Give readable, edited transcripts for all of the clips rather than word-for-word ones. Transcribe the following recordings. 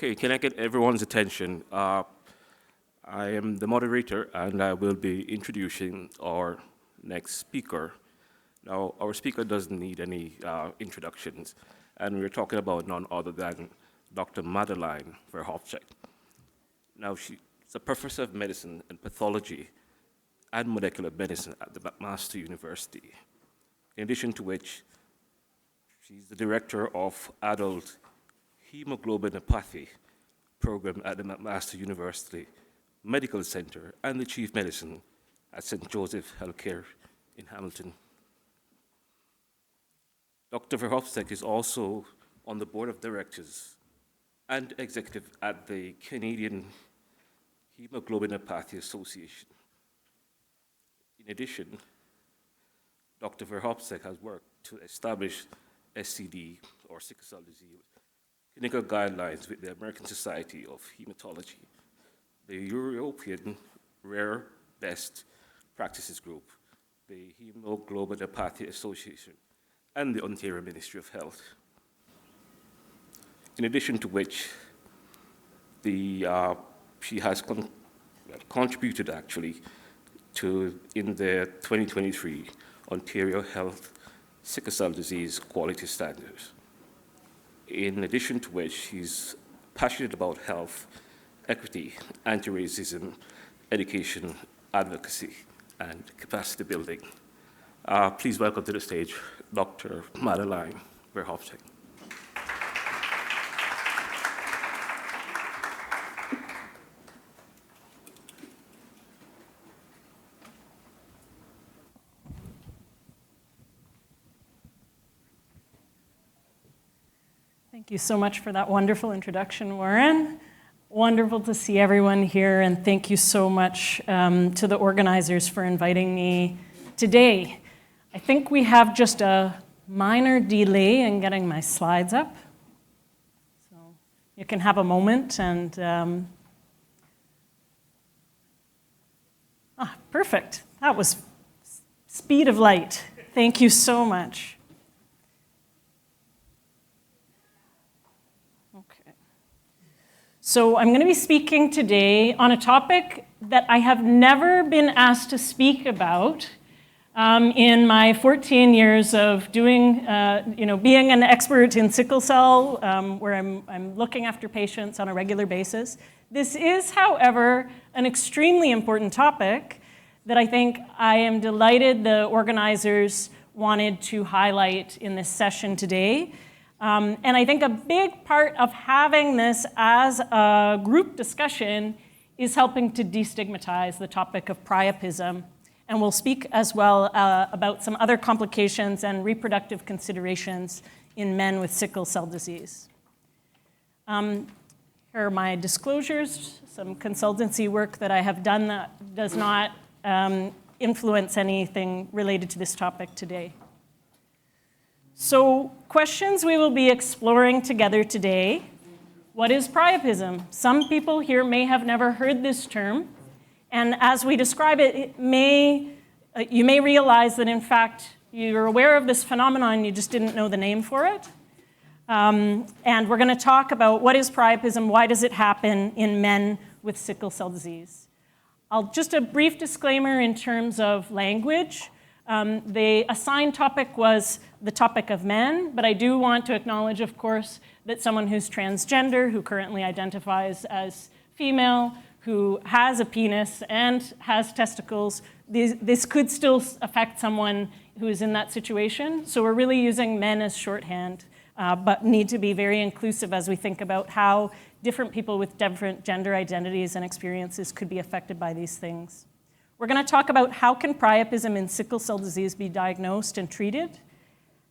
Okay, can I get everyone's attention? I am the moderator, and I will be introducing our next speaker. Now, our speaker doesn't need any introductions, and we're talking about none other than Dr. Madeleine Verhovsek. Now, she's a professor of medicine and pathology and molecular medicine at the McMaster University, in addition to which she's the director of adult hemoglobinopathy program at the McMaster University Medical Center and the chief medicine at St. Joseph Healthcare in Hamilton. Dr. Verhovsek is also on the board of directors and executive at the Canadian Hemoglobinopathy Association. In addition, Dr. Verhovsek has worked to establish SCD, or sickle cell disease, clinical guidelines with the American Society of Hematology, the European Rare Best Practices Group, the Hemoglobinopathy Association, and the Ontario Ministry of Health. In addition to which, she has contributed actually in the 2023 Ontario Health Sickle Cell Disease Quality Standards. In addition to which, she's passionate about health, equity, anti-racism, education, advocacy, and capacity building. Please welcome to the stage Dr. Madeleine Verhovsek. Thank you so much for that wonderful introduction, Warren. Wonderful to see everyone here, and thank you so much to the organizers for inviting me today. I think we have just a minor delay in getting my slides up. So you can have a moment and... perfect. That was speed of light. Thank you so much. So I'm going to be speaking today on a topic that I have never been asked to speak about in my 14 years of doing, being an expert in sickle cell, where I'm looking after patients on a regular basis. This is, however, an extremely important topic that I think I am delighted the organizers wanted to highlight in this session today. And I think a big part of having this as a group discussion is helping to destigmatize the topic of priapism. And we'll speak as well about some other complications and reproductive considerations in men with sickle cell disease. Here are my disclosures, some consultancy work that I have done that does not influence anything related to this topic today. So, questions we will be exploring together today. What is priapism? Some people here may have never heard this term, and as we describe it, you may realize that in fact you're aware of this phenomenon, you just didn't know the name for it. And we're going to talk about what is priapism, why does it happen in men with sickle cell disease. Just a brief disclaimer in terms of language. The assigned topic was the topic of men, but I do want to acknowledge, of course, that someone who's transgender, who currently identifies as female, who has a penis and has testicles, this could still affect someone who is in that situation. So we're really using men as shorthand, but need to be very inclusive as we think about how different people with different gender identities and experiences could be affected by these things. We're going to talk about how can priapism in sickle cell disease be diagnosed and treated?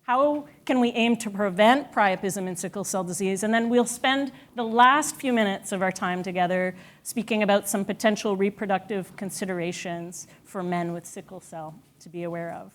How can we aim to prevent priapism in sickle cell disease? And then we'll spend the last few minutes of our time together speaking about some potential reproductive considerations for men with sickle cell to be aware of.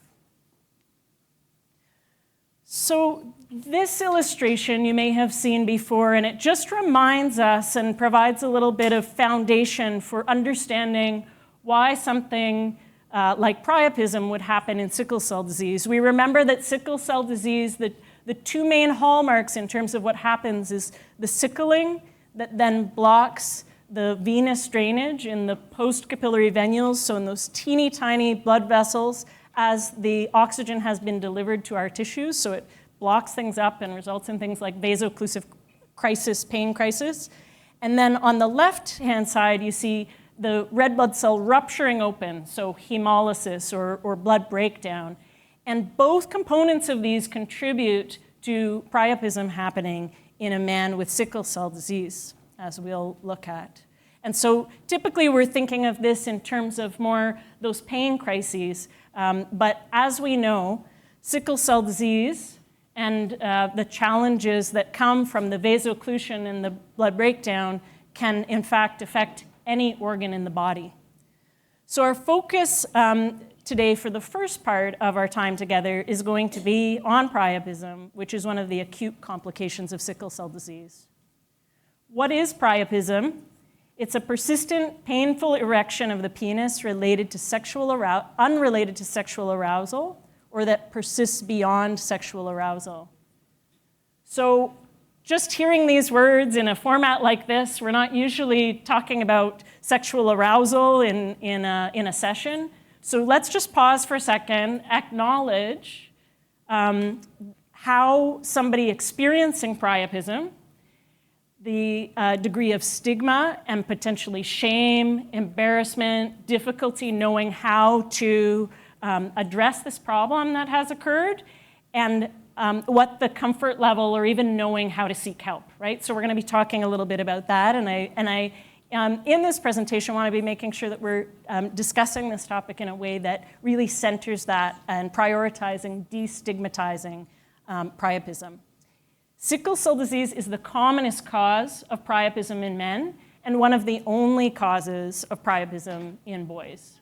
So this illustration you may have seen before, and it just reminds us and provides a little bit of foundation for understanding why something like priapism would happen in sickle cell disease. We remember that sickle cell disease, the two main hallmarks in terms of what happens is the sickling, that then blocks the venous drainage in the post-capillary venules, so in those teeny tiny blood vessels, as the oxygen has been delivered to our tissues, so it blocks things up and results in things like vaso-occlusive crisis, pain crisis. And then on the left-hand side, you see the red blood cell rupturing open, so hemolysis or blood breakdown. And both components of these contribute to priapism happening in a man with sickle cell disease, as we'll look at. And so typically we're thinking of this in terms of more those pain crises, but as we know, sickle cell disease and the challenges that come from the vaso-occlusion and the blood breakdown can in fact affect any organ in the body. So our focus today for the first part of our time together is going to be on priapism, which is one of the acute complications of sickle cell disease. What is priapism? It's a persistent, painful erection of the penis unrelated to sexual arousal, or that persists beyond sexual arousal. So just hearing these words in a format like this, we're not usually talking about sexual arousal in a session. So let's just pause for a second, acknowledge how somebody experiencing priapism, the degree of stigma and potentially shame, embarrassment, difficulty knowing how to address this problem that has occurred, and what the comfort level or even knowing how to seek help, right? So we're gonna be talking a little bit about that, and I in this presentation wanna be making sure that we're discussing this topic in a way that really centers that and prioritizing, destigmatizing priapism. Sickle cell disease is the commonest cause of priapism in men and one of the only causes of priapism in boys.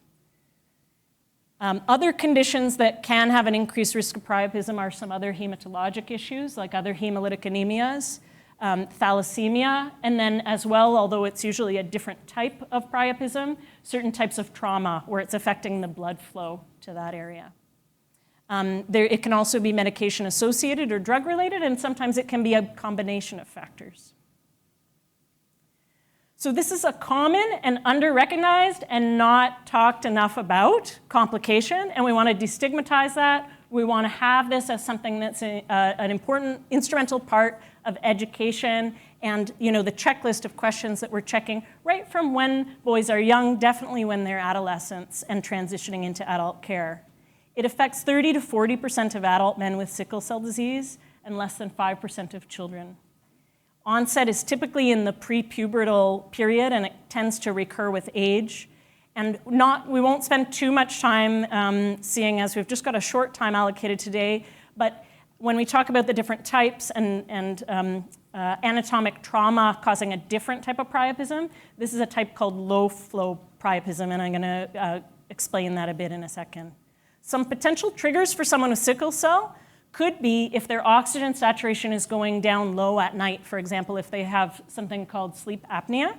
Other conditions that can have an increased risk of priapism are some other hematologic issues, like other hemolytic anemias, thalassemia, and then as well, although it's usually a different type of priapism, certain types of trauma where it's affecting the blood flow to that area. It can also be medication associated or drug related, and sometimes it can be a combination of factors. So this is a common and under-recognized and not talked enough about complication, and we want to destigmatize that. We want to have this as something that's an important instrumental part of education and the checklist of questions that we're checking right from when boys are young, definitely when they're adolescents and transitioning into adult care. It affects 30 to 40% of adult men with sickle cell disease and less than 5% of children. Onset is typically in the prepubertal period, and it tends to recur with age. And we won't spend too much time seeing, as we've just got a short time allocated today, but when we talk about the different types and anatomic trauma causing a different type of priapism, this is a type called low-flow priapism, and I'm gonna explain that a bit in a second. Some potential triggers for someone with sickle cell could be if their oxygen saturation is going down low at night, for example, if they have something called sleep apnea.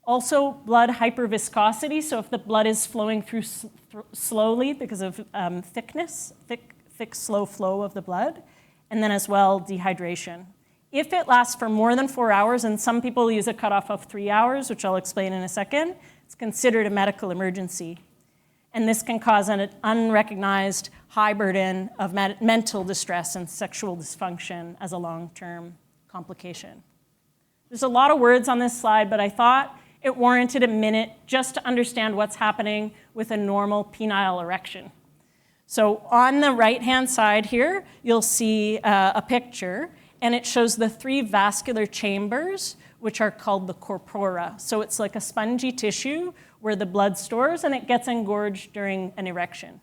Also, blood hyperviscosity, so if the blood is flowing through slowly because of thick, slow flow of the blood. And then as well, dehydration. If it lasts for more than 4 hours, and some people use a cutoff of 3 hours, which I'll explain in a second, it's considered a medical emergency. And this can cause an unrecognized high burden of mental distress and sexual dysfunction as a long-term complication. There's a lot of words on this slide, but I thought it warranted a minute just to understand what's happening with a normal penile erection. So on the right-hand side here, you'll see a picture, and it shows the 3 vascular chambers, which are called the corpora. So it's like a spongy tissue where the blood stores, and it gets engorged during an erection.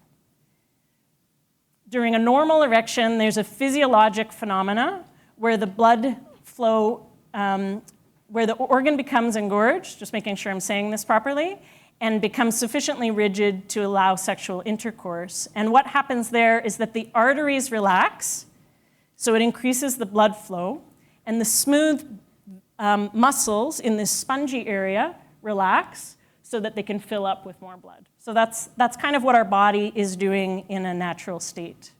During a normal erection, there's a physiologic phenomena where the blood flow, where the organ becomes engorged, just making sure I'm saying this properly, and becomes sufficiently rigid to allow sexual intercourse. And what happens there is that the arteries relax, so it increases the blood flow, and the smooth muscles in this spongy area relax so that they can fill up with more blood. So that's kind of what our body is doing in a natural state.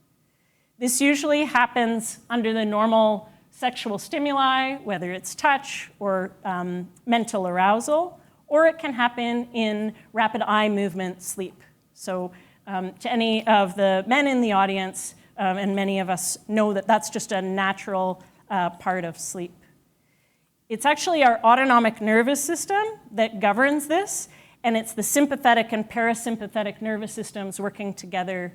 This usually happens under the normal sexual stimuli, whether it's touch or mental arousal, or it can happen in rapid eye movement sleep. So to any of the men in the audience, and many of us know that that's just a natural part of sleep. It's actually our autonomic nervous system that governs this, and it's the sympathetic and parasympathetic nervous systems working together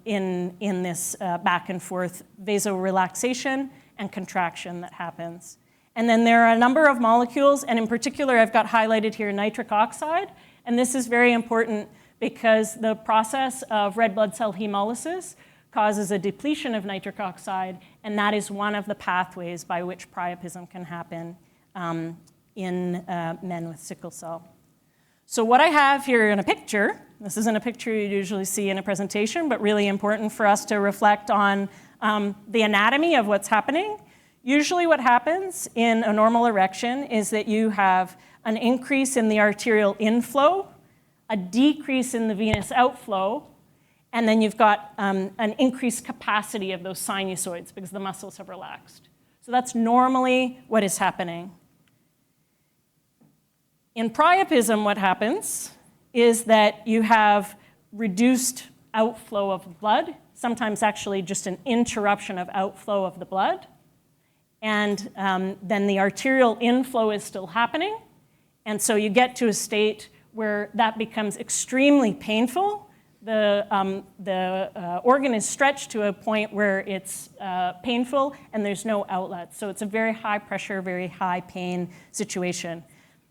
in this back and forth vasorelaxation and contraction that happens. And then there are a number of molecules, and in particular I've got highlighted here nitric oxide, and this is very important because the process of red blood cell hemolysis causes a depletion of nitric oxide, and that is one of the pathways by which priapism can happen in men with sickle cell. So what I have here in a picture, this isn't a picture you usually see in a presentation, but really important for us to reflect on the anatomy of what's happening. Usually what happens in a normal erection is that you have an increase in the arterial inflow, a decrease in the venous outflow, and then you've got an increased capacity of those sinusoids because the muscles have relaxed. So that's normally what is happening. In priapism, what happens is that you have reduced outflow of blood, sometimes actually just an interruption of outflow of the blood. And then the arterial inflow is still happening. And so you get to a state where that becomes extremely painful. The organ is stretched to a point where it's painful and there's no outlet. So it's a very high pressure, very high pain situation.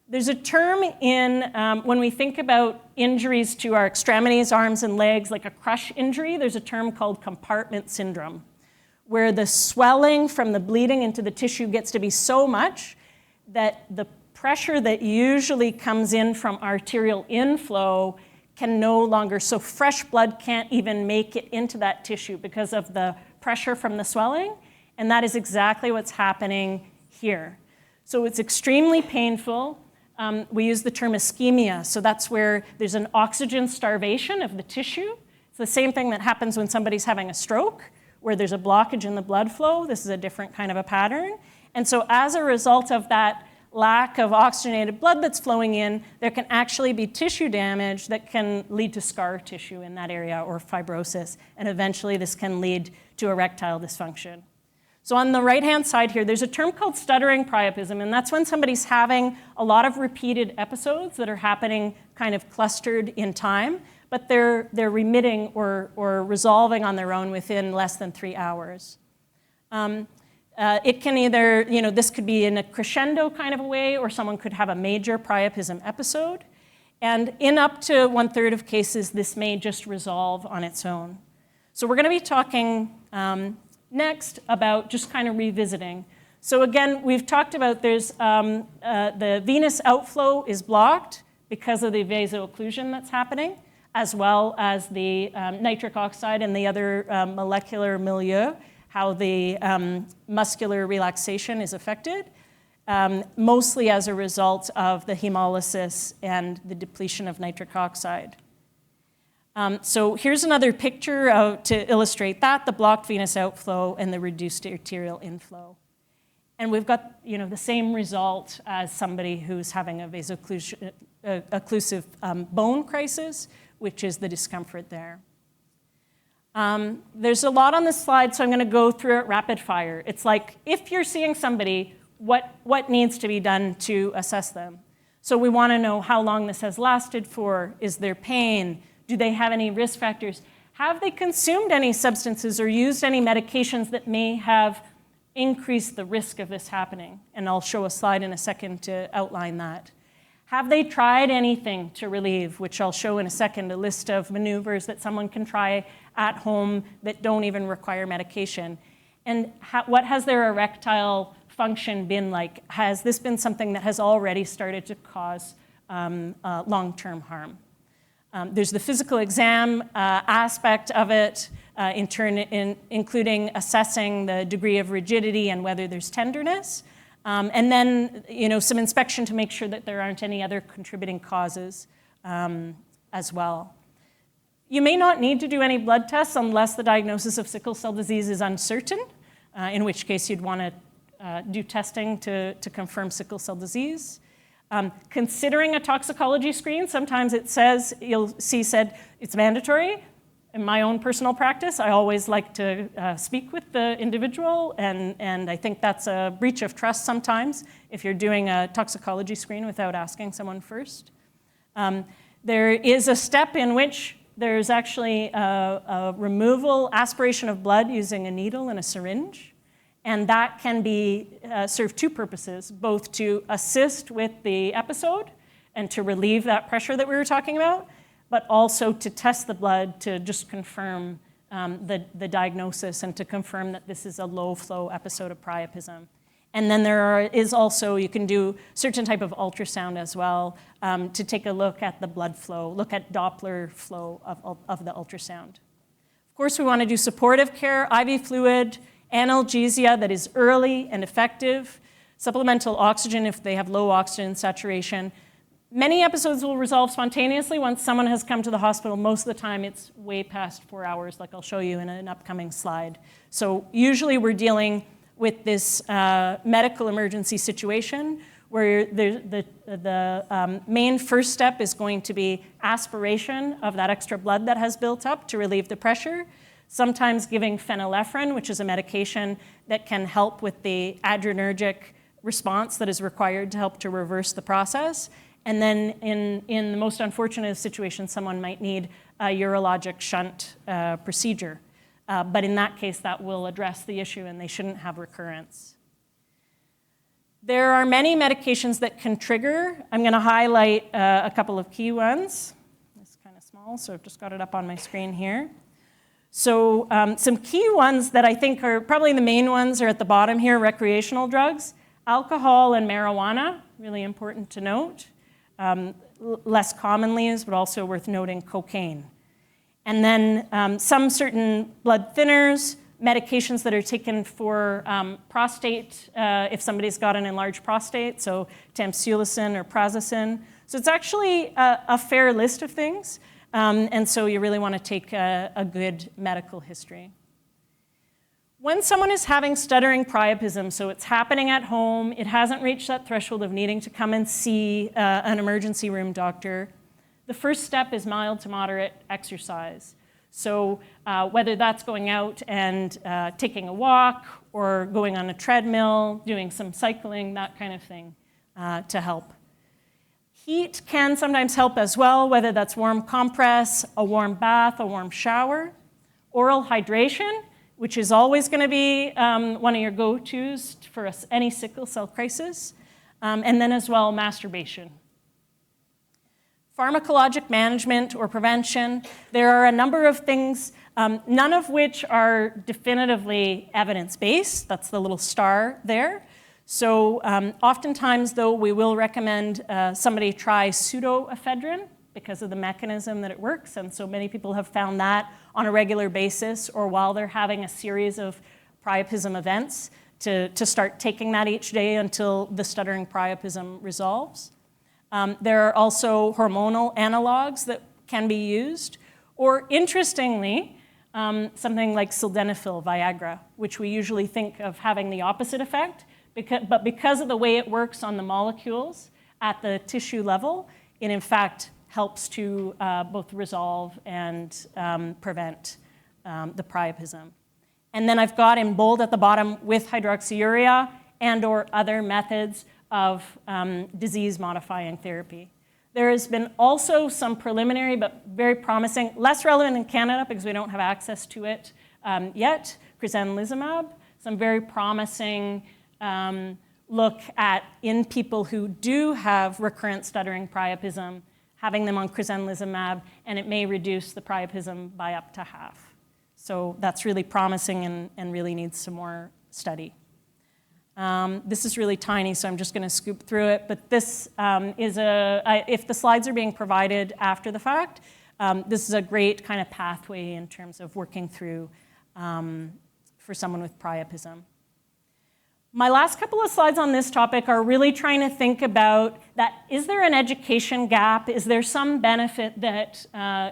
There's a term in, when we think about injuries to our extremities, arms and legs, like a crush injury, there's a term called compartment syndrome, where the swelling from the bleeding into the tissue gets to be so much that the pressure that usually comes in from arterial inflow can no longer, so fresh blood can't even make it into that tissue because of the pressure from the swelling, and that is exactly what's happening here. So it's extremely painful. We use the term ischemia, so that's where there's an oxygen starvation of the tissue. It's the same thing that happens when somebody's having a stroke, where there's a blockage in the blood flow. This is a different kind of a pattern. And so as a result of that lack of oxygenated blood that's flowing in, there can actually be tissue damage that can lead to scar tissue in that area or fibrosis. And eventually this can lead to erectile dysfunction. So on the right-hand side here, there's a term called stuttering priapism, and that's when somebody's having a lot of repeated episodes that are happening kind of clustered in time, but they're remitting or resolving on their own within less than 3 hours. It can either, this could be in a crescendo kind of a way, or someone could have a major priapism episode. And in up to 1/3 of cases, this may just resolve on its own. So we're going to be talking next about just kind of revisiting. So again, we've talked about there's the venous outflow is blocked because of the vaso-occlusion that's happening, as well as the nitric oxide and the other molecular milieu, how the muscular relaxation is affected, mostly as a result of the hemolysis and the depletion of nitric oxide. So here's another picture to illustrate that, the blocked venous outflow and the reduced arterial inflow. And we've got the same result as somebody who's having a vaso-occlusive bone crisis, which is the discomfort there. There's a lot on this slide, so I'm going to go through it rapid fire. It's like, if you're seeing somebody, what needs to be done to assess them? So we want to know how long this has lasted for. Is there pain? Do they have any risk factors? Have they consumed any substances or used any medications that may have increased the risk of this happening? And I'll show a slide in a second to outline that. Have they tried anything to relieve, which I'll show in a second, a list of maneuvers that someone can try at home that don't even require medication? And what has their erectile function been like? Has this been something that has already started to cause long-term harm? There's the physical exam aspect of it, including assessing the degree of rigidity and whether there's tenderness. And then, some inspection to make sure that there aren't any other contributing causes as well. You may not need to do any blood tests unless the diagnosis of sickle cell disease is uncertain. in which case you'd want to do testing to confirm sickle cell disease. Considering a toxicology screen, sometimes it says, you'll see said, it's mandatory. In my own personal practice, I always like to speak with the individual, and I think that's a breach of trust sometimes if you're doing a toxicology screen without asking someone first. There is a step in which there's actually a removal, aspiration of blood using a needle and a syringe, and that can be serve two purposes, both to assist with the episode and to relieve that pressure that we were talking about, but also to test the blood to just confirm the diagnosis and to confirm that this is a low-flow episode of priapism. And then is also, you can do certain type of ultrasound as well to take a look at the blood flow, look at Doppler flow of the ultrasound. Of course, we want to do supportive care, IV fluid, analgesia that is early and effective, supplemental oxygen if they have low oxygen saturation. Many episodes will resolve spontaneously once someone has come to the hospital. Most of the time, it's way past 4 hours, like I'll show you in an upcoming slide. So usually we're dealing with this medical emergency situation where the main first step is going to be aspiration of that extra blood that has built up to relieve the pressure, sometimes giving phenylephrine, which is a medication that can help with the adrenergic response that is required to help to reverse the process. And then in the most unfortunate situation, someone might need a urologic shunt procedure. But in that case, that will address the issue and they shouldn't have recurrence. There are many medications that can trigger. I'm going to highlight a couple of key ones. It's kind of small, so I've just got it up on my screen here. So some key ones that I think are probably the main ones are at the bottom here, recreational drugs. Alcohol and marijuana, really important to note. Less commonly is, but also worth noting, cocaine. And then some certain blood thinners, medications that are taken for prostate, if somebody's got an enlarged prostate, so tamsulosin or prazosin. So it's actually a fair list of things, and so you really want to take a good medical history. When someone is having stuttering priapism, so it's happening at home, it hasn't reached that threshold of needing to come and see an emergency room doctor, the first step is mild to moderate exercise. So whether that's going out and taking a walk or going on a treadmill, doing some cycling, that kind of thing to help. Heat can sometimes help as well, whether that's warm compress, a warm bath, a warm shower. Oral hydration, which is always going to be one of your go-tos for any sickle cell crisis. And then as well, masturbation. Pharmacologic management or prevention, there are a number of things, none of which are definitively evidence-based. That's the little star there. So oftentimes, though, we will recommend somebody try pseudoephedrine because of the mechanism that it works. And so many people have found that on a regular basis or while they're having a series of priapism events to start taking that each day until the stuttering priapism resolves. There are also hormonal analogs that can be used, or interestingly, something like sildenafil, Viagra, which we usually think of having the opposite effect, but because of the way it works on the molecules at the tissue level, it in fact helps to both resolve and prevent the priapism. And then I've got in bold at the bottom with hydroxyurea and or other methods of disease-modifying therapy. There has been also some preliminary but very promising, less relevant in Canada because we don't have access to it yet, crizanlizumab, some very promising look at in people who do have recurrent stuttering priapism, having them on crizanlizumab, and it may reduce the priapism by up to half. So that's really promising and really needs some more study. This is really tiny, so I'm just going to scoop through it. But this is if the slides are being provided after the fact, this is a great kind of pathway in terms of working through for someone with priapism. My last couple of slides on this topic are really trying to think about that, is there an education gap? Is there some benefit that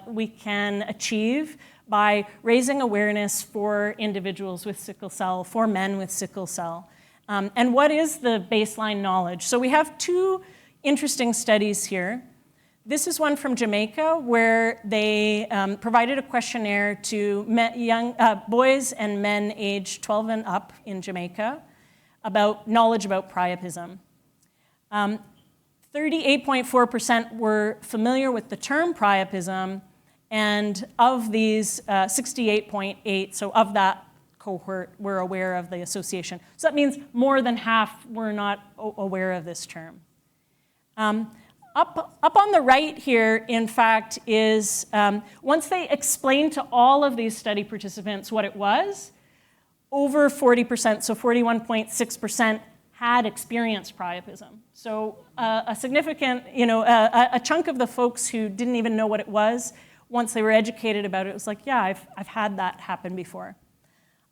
we can achieve by raising awareness for individuals with sickle cell, for men with sickle cell. And what is the baseline knowledge? So we have two interesting studies here. This is one from Jamaica where they provided a questionnaire to boys and men aged 12 and up in Jamaica about knowledge about priapism. 38.4% were familiar with the term priapism, and of these, 68.8, so of that cohort, were aware of the association. So that means more than half were not aware of this term. Up on the right here, in fact, is once they explained to all of these study participants what it was, over 40%, so 41.6%, had experienced priapism. So a significant, a chunk of the folks who didn't even know what it was, once they were educated about it, it was like, yeah, I've had that happen before.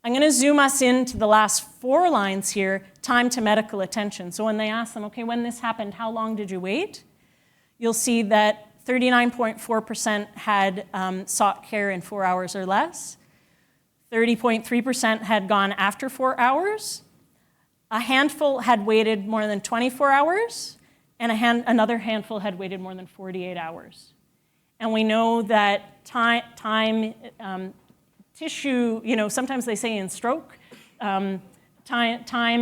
I'm going to zoom us into the last 4 lines here, time to medical attention. So when they ask them, okay, when this happened, how long did you wait? You'll see that 39.4% had sought care in 4 hours or less. 30.3% had gone after 4 hours. A handful had waited more than 24 hours, and another handful had waited more than 48 hours. And we know that time tissue, sometimes they say in stroke, time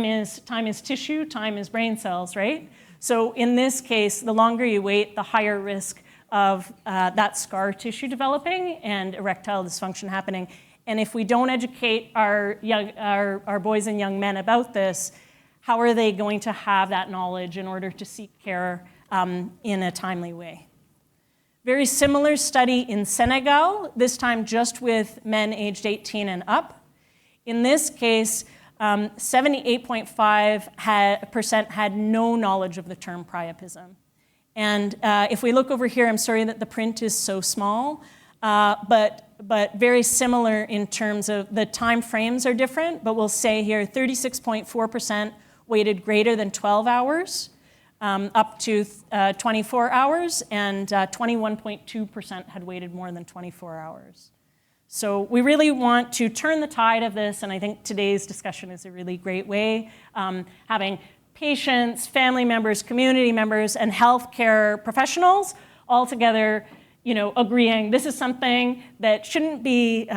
is tissue, time is brain cells, right? So in this case, the longer you wait, the higher risk of that scar tissue developing and erectile dysfunction happening. And if we don't educate our boys and young men about this, how are they going to have that knowledge in order to seek care in a timely way? Very similar study in Senegal, this time just with men aged 18 and up. In this case, 78.5% had no knowledge of the term priapism. And if we look over here, I'm sorry that the print is so small, but very similar in terms of the time frames are different, but we'll say here 36.4% waited greater than 12 hours, up to 24 hours, and 21.2% had waited more than 24 hours. So we really want to turn the tide of this, and I think today's discussion is a really great way, having patients, family members, community members, and healthcare professionals all together, agreeing this is something that shouldn't be,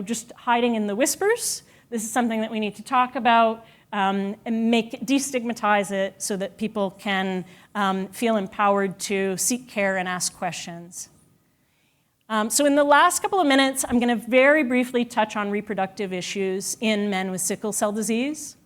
just hiding in the whispers. This is something that we need to talk about and destigmatize it so that people can feel empowered to seek care and ask questions. So in the last couple of minutes, I'm going to very briefly touch on reproductive issues in men with sickle cell disease.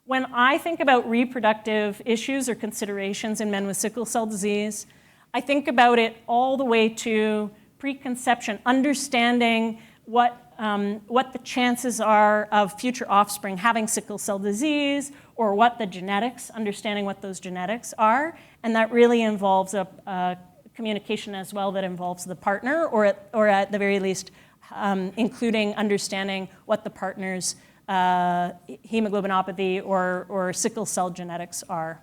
When I think about reproductive issues or considerations in men with sickle cell disease, I think about it all the way to preconception, understanding what the chances are of future offspring having sickle cell disease, or what the genetics, understanding what those genetics are, and that really involves a communication as well that involves the partner, or at the very least, including understanding what the partner's hemoglobinopathy or sickle cell genetics are.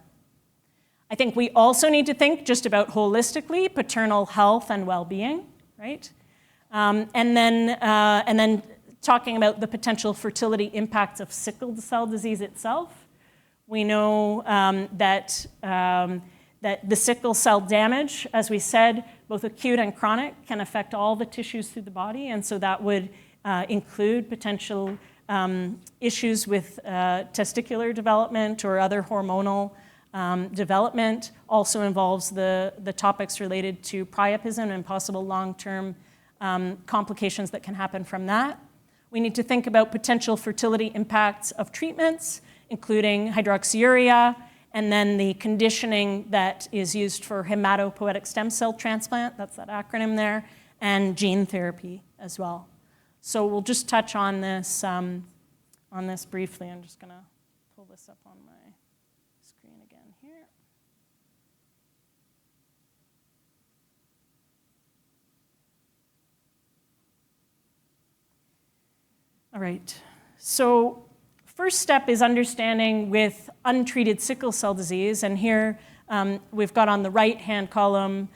I think we also need to think just about holistically paternal health and well-being, right? And then talking about the potential fertility impacts of sickle cell disease itself. We know that the sickle cell damage, as we said, both acute and chronic, can affect all the tissues through the body, and so that would include potential issues with testicular development or other hormonal development. Also involves the topics related to priapism and possible long-term complications that can happen from that. We need to think about potential fertility impacts of treatments, including hydroxyurea, and then the conditioning that is used for hematopoietic stem cell transplant, that's that acronym there, and gene therapy as well. So we'll just touch on this briefly. I'm just going to pull this up on my screen again here. All right, so first step is understanding with untreated sickle cell disease, and here we've got on the right-hand column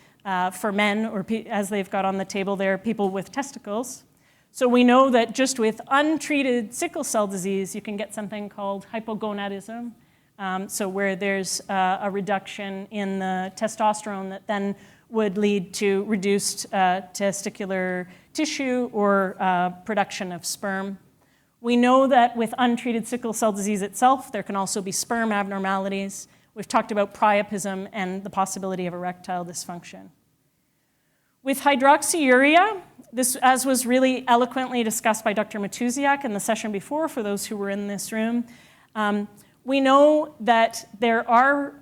for men, or as they've got on the table there, people with testicles. So we know that just with untreated sickle cell disease, you can get something called hypogonadism, so where there's a reduction in the testosterone that then would lead to reduced testicular tissue or production of sperm. We know that with untreated sickle cell disease itself, there can also be sperm abnormalities. We've talked about priapism and the possibility of erectile dysfunction. With hydroxyurea, this, as was really eloquently discussed by Dr. Matusiak in the session before, for those who were in this room, we know that there are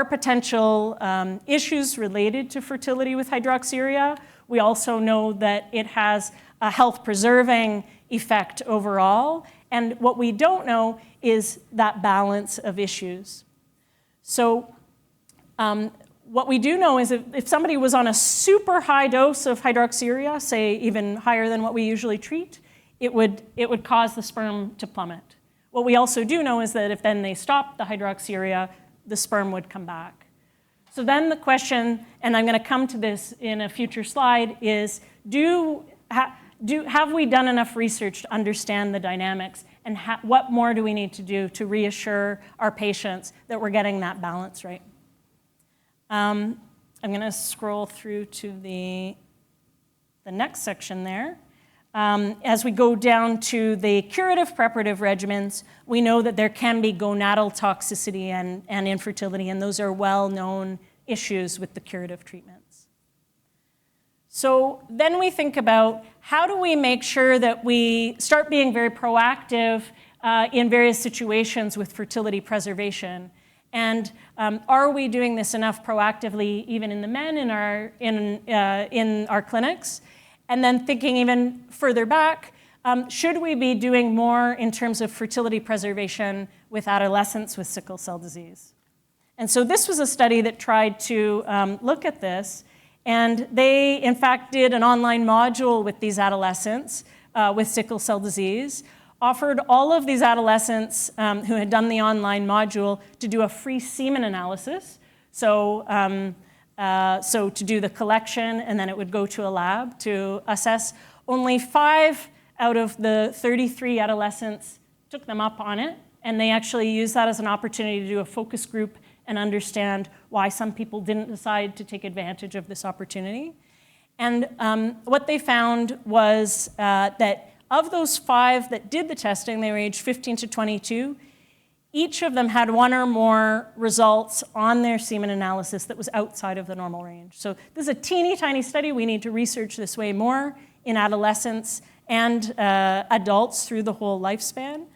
potential issues related to fertility with hydroxyurea. We also know that it has a health-preserving effect overall, and what we don't know is that balance of issues. So what we do know is if somebody was on a super high dose of hydroxyurea, say even higher than what we usually treat, it would cause the sperm to plummet. What we also do know is that if then they stopped the hydroxyurea, the sperm would come back. So then the question, and I'm going to come to this in a future slide, is have we done enough research to understand the dynamics, and what more do we need to do to reassure our patients that we're getting that balance right? I'm going to scroll through to the next section there. As we go down to the curative preparative regimens, we know that there can be gonadal toxicity and infertility, and those are well-known issues with the curative treatments. So then we think about how do we make sure that we start being very proactive in various situations with fertility preservation. And are we doing this enough proactively even in the men in our clinics? And then thinking even further back, should we be doing more in terms of fertility preservation with adolescents with sickle cell disease? And so this was a study that tried to look at this. And they, in fact, did an online module with these adolescents with sickle cell disease, offered all of these adolescents who had done the online module to do a free semen analysis. So to do the collection, and then it would go to a lab to assess. Only 5 out of the 33 adolescents took them up on it, and they actually used that as an opportunity to do a focus group and understand why some people didn't decide to take advantage of this opportunity. And what they found was that of those 5 that did the testing, they were aged 15 to 22, each of them had 1 or more results on their semen analysis that was outside of the normal range. So this is a teeny tiny study. We need to research this way more in adolescents and adults through the whole lifespan.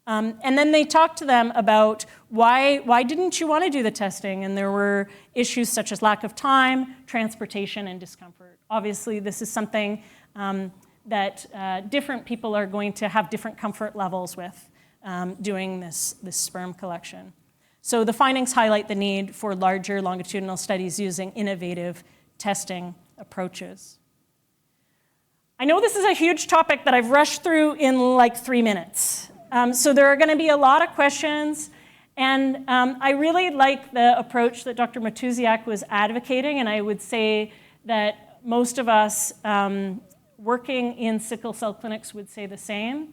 And then they talked to them about why didn't you want to do the testing? And there were issues such as lack of time, transportation, and discomfort. Obviously, this is something that different people are going to have different comfort levels with doing this sperm collection. So the findings highlight the need for larger longitudinal studies using innovative testing approaches. I know this is a huge topic that I've rushed through in like 3 minutes. So there are going to be a lot of questions, and I really like the approach that Dr. Matusiak was advocating, and I would say that most of us working in sickle cell clinics would say the same.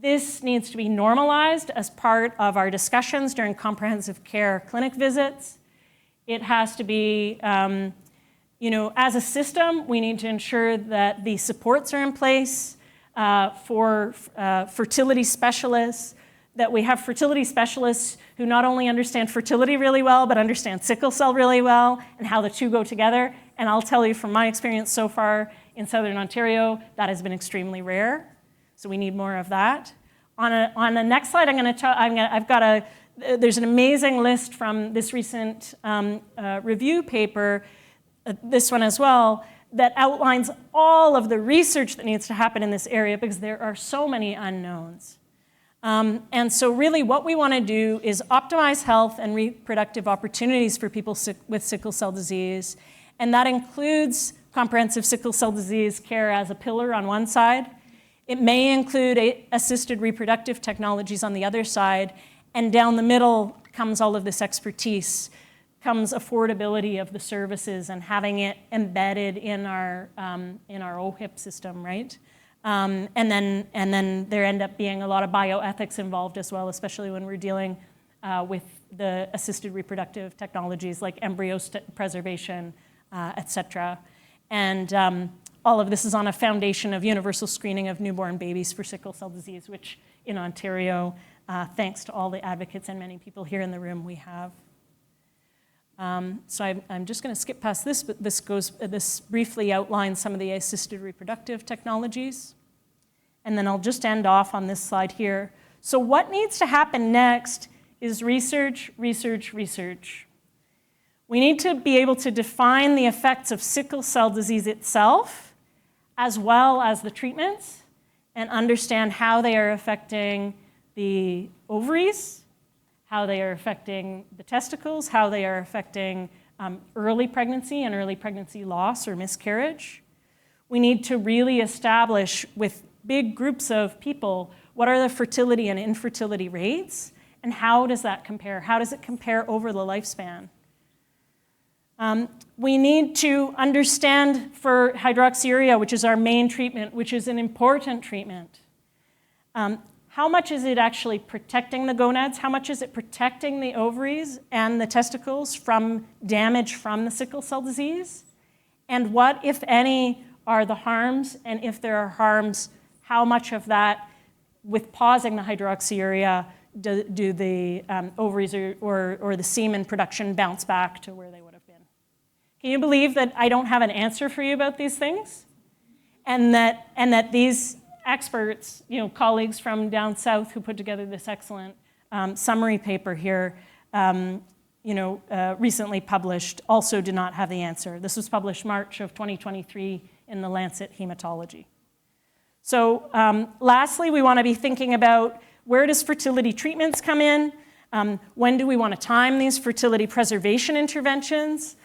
This needs to be normalized as part of our discussions during comprehensive care clinic visits. It has to be, as a system, we need to ensure that the supports are in place for fertility specialists, that we have fertility specialists who not only understand fertility really well, but understand sickle cell really well and how the two go together. And I'll tell you from my experience so far in Southern Ontario, that has been extremely rare. So we need more of that. On the next slide, there's an amazing list from this recent review paper, this one as well, that outlines all of the research that needs to happen in this area because there are so many unknowns. And so really what we want to do is optimize health and reproductive opportunities for people with sickle cell disease. And that includes comprehensive sickle cell disease care as a pillar on one side. It may include assisted reproductive technologies on the other side. And down the middle comes all of this expertise, comes affordability of the services and having it embedded in our OHIP system, right? And then there end up being a lot of bioethics involved as well, especially when we're dealing with the assisted reproductive technologies like embryo preservation, et cetera. And all of this is on a foundation of universal screening of newborn babies for sickle cell disease, which in Ontario, thanks to all the advocates and many people here in the room, we have. So I'm just going to skip past this, but this briefly outlines some of the assisted reproductive technologies. And then I'll just end off on this slide here. So what needs to happen next is research, research, research. We need to be able to define the effects of sickle cell disease itself, as well as the treatments, and understand how they are affecting the ovaries, how they are affecting the testicles, how they are affecting early pregnancy and early pregnancy loss or miscarriage. We need to really establish with big groups of people what are the fertility and infertility rates, and how does that compare? How does it compare over the lifespan? We need to understand for hydroxyurea, which is our main treatment, which is an important treatment, how much is it actually protecting the gonads? How much is it protecting the ovaries and the testicles from damage from the sickle cell disease? And what, if any, are the harms? And if there are harms, how much of that, with pausing the hydroxyurea, do the ovaries or the semen production bounce back to where they would have been? Can you believe that I don't have an answer for you about these things? And that these experts, colleagues from down south who put together this excellent summary paper here, recently published, also did not have the answer. This was published March of 2023 in the Lancet Hematology. So lastly, we want to be thinking about where does fertility treatments come in? When do we want to time these fertility preservation interventions?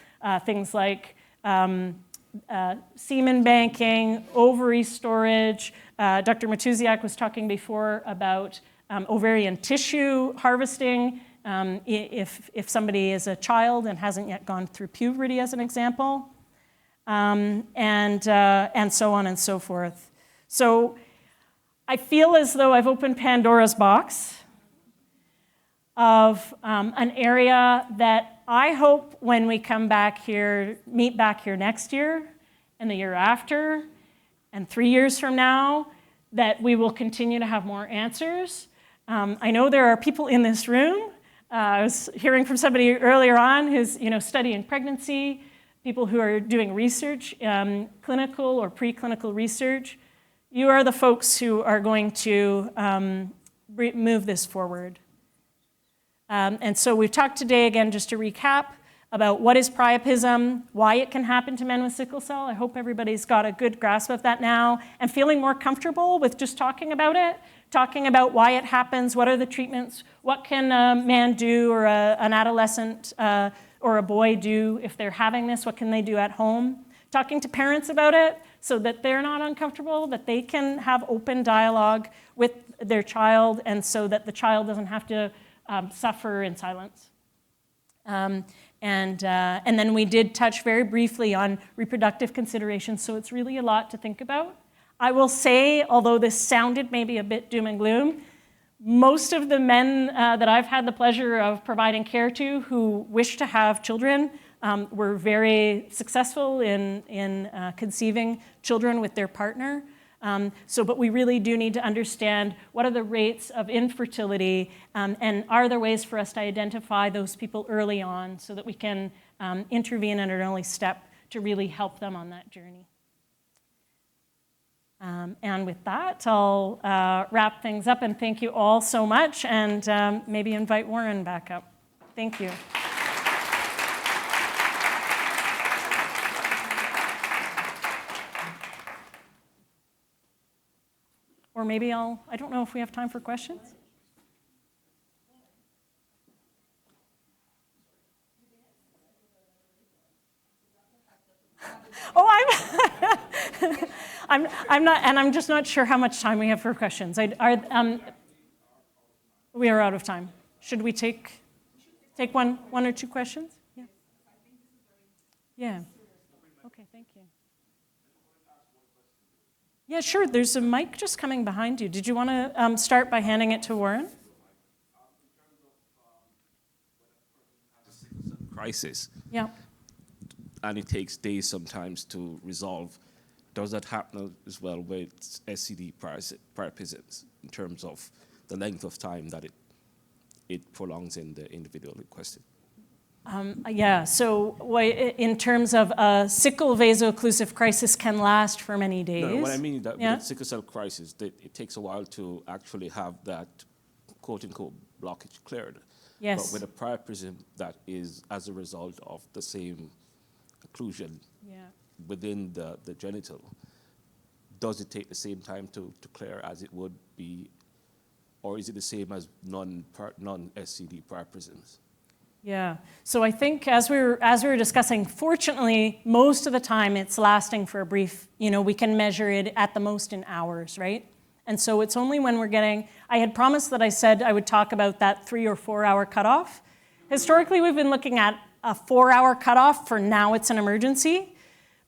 Things like semen banking, ovary storage. Dr. Matusiak was talking before about ovarian tissue harvesting if somebody is a child and hasn't yet gone through puberty, as an example, and so on and so forth. So I feel as though I've opened Pandora's box of an area that I hope when we come back here, meet back here next year and the year after and 3 years from now, that we will continue to have more answers. I know there are people in this room. I was hearing from somebody earlier on who's studying pregnancy, people who are doing research, clinical or preclinical research. You are the folks who are going to move this forward. And so we've talked today, again, just to recap, about what is priapism, why it can happen to men with sickle cell. I hope everybody's got a good grasp of that now and feeling more comfortable with just talking about it, talking about why it happens, what are the treatments, what can a man do or an adolescent or a boy do if they're having this, what can they do at home, talking to parents about it so that they're not uncomfortable, that they can have open dialogue with their child and so that the child doesn't have to suffer in silence. And then we did touch very briefly on reproductive considerations, so it's really a lot to think about. I will say, although this sounded maybe a bit doom and gloom, most of the men that I've had the pleasure of providing care to who wish to have children were very successful in conceiving children with their partner. But we really do need to understand what are the rates of infertility and are there ways for us to identify those people early on so that we can intervene at an early step to really help them on that journey. And with that, I'll wrap things up and thank you all so much and maybe invite Warren back up. Thank you. Or maybe I don't know if we have time for questions. Oh, I'm not, and I'm just not sure how much time we have for questions. We are out of time. Should we take one or two questions? Yeah. Yeah. Okay, thank you. Yeah, sure. There's a mic just coming behind you. Did you want to start by handing it to Warren? Crisis, Yeah. and it takes days sometimes to resolve. Does that happen as well with SCD priapisms in terms of the length of time that it prolongs in the individual in question? Yeah, so in terms of a sickle vaso-occlusive crisis can last for many days. No, what I mean is that Yeah. with the sickle cell crisis, it takes a while to actually have that quote-unquote blockage cleared. Yes. But with a priapism that is as a result of the same occlusion Yeah. within the genital, does it take the same time to clear as it would be, or is it the same as non-SCD priapisms? Yeah. So I think as we were discussing, fortunately, most of the time it's lasting for a brief, we can measure it at the most in hours, right? And so it's only when we're getting, I had promised that I said I would talk about that 3 or 4 hour cutoff. Historically, we've been looking at a 4 hour cutoff for now it's an emergency.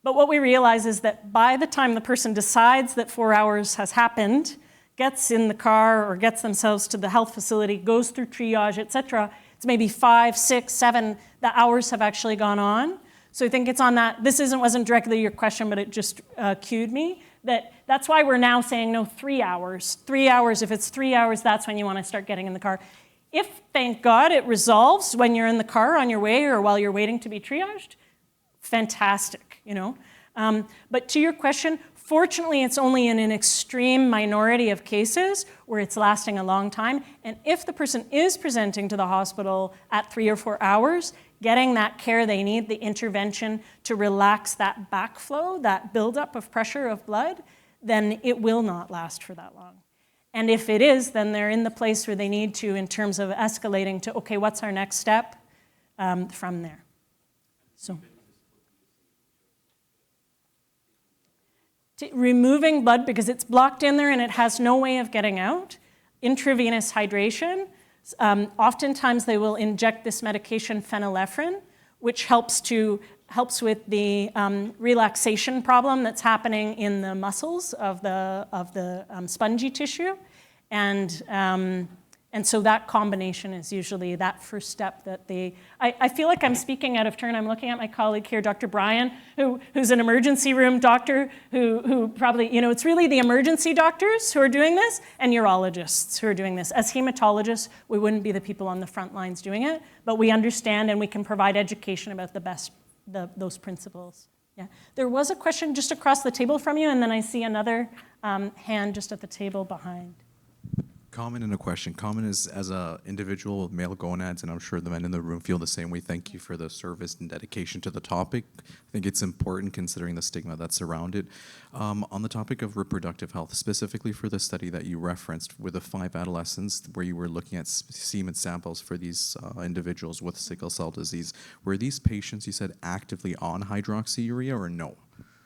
But what we realize is that by the time the person decides that 4 hours has happened, gets in the car or gets themselves to the health facility, goes through triage, et cetera, it's maybe 5, 6, 7, the hours have actually gone on. So I think it's on that, this wasn't directly your question, but it just cued me, that's why we're now saying no, 3 hours. 3 hours, if it's 3 hours, that's when you want to start getting in the car. If, thank God, it resolves when you're in the car on your way or while you're waiting to be triaged, fantastic, But to your question, fortunately, it's only in an extreme minority of cases where it's lasting a long time. And if the person is presenting to the hospital at 3 or 4 hours, getting that care they need, the intervention to relax that backflow, that buildup of pressure of blood, then it will not last for that long. And if it is, then they're in the place where they need to in terms of escalating to, okay, what's our next step from there? So. Removing blood because it's blocked in there and it has no way of getting out. Intravenous hydration. Oftentimes they will inject this medication phenylephrine, which helps with the relaxation problem that's happening in the muscles of the spongy tissue. And so that combination is usually that first step that I feel like I'm speaking out of turn. I'm looking at my colleague here, Dr. Brian, who's an emergency room doctor who probably, it's really the emergency doctors who are doing this and urologists who are doing this. As hematologists, we wouldn't be the people on the front lines doing it, but we understand and we can provide education about those principles. Yeah. There was a question just across the table from you, and then I see another hand just at the table behind. Comment and a question. Comment is, as an individual with male gonads, and I'm sure the men in the room feel the same way, thank you for the service and dedication to the topic. I think it's important considering the stigma that's around it. On the topic of reproductive health, specifically for the study that you referenced with the 5 adolescents where you were looking at semen samples for these individuals with sickle cell disease, were these patients, you said, actively on hydroxyurea or no?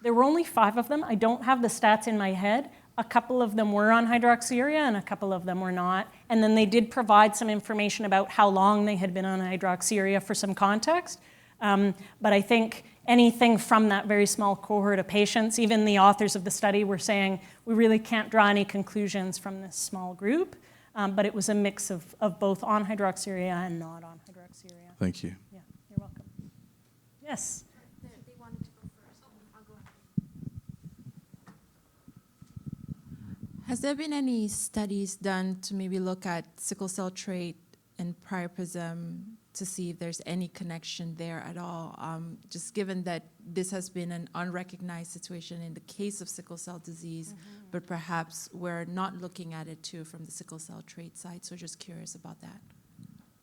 There were only 5 of them. I don't have the stats in my head. A couple of them were on hydroxyurea and a couple of them were not. And then they did provide some information about how long they had been on hydroxyurea for some context. But I think anything from that very small cohort of patients, even the authors of the study were saying, we really can't draw any conclusions from this small group. But it was a mix of both on hydroxyurea and not on hydroxyurea. Thank you. Yeah, you're welcome. Yes. Has there been any studies done to maybe look at sickle cell trait and priapism to see if there's any connection there at all? Just given that this has been an unrecognized situation in the case of sickle cell disease, but perhaps we're not looking at it too from the sickle cell trait side, so just curious about that.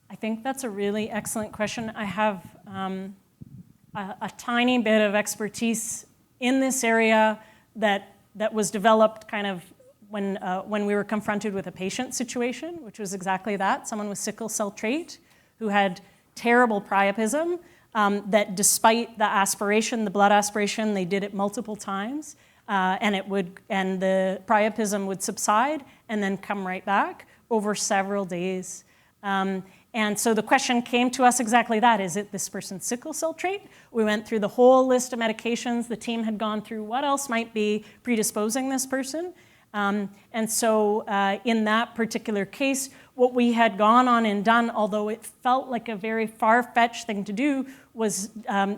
I think that's a really excellent question. I have a tiny bit of expertise in this area that was developed kind of when we were confronted with a patient situation, which was exactly that, someone with sickle cell trait who had terrible priapism, that despite the aspiration, the blood aspiration, they did it multiple times, and the priapism would subside and then come right back over several days. And And so the question came to us exactly that. Is it this person's sickle cell trait? We went through the whole list of medications. The team had gone through what else might be predisposing this person. And so in that particular case, what we had gone on and done, although it felt like a very far-fetched thing to do, was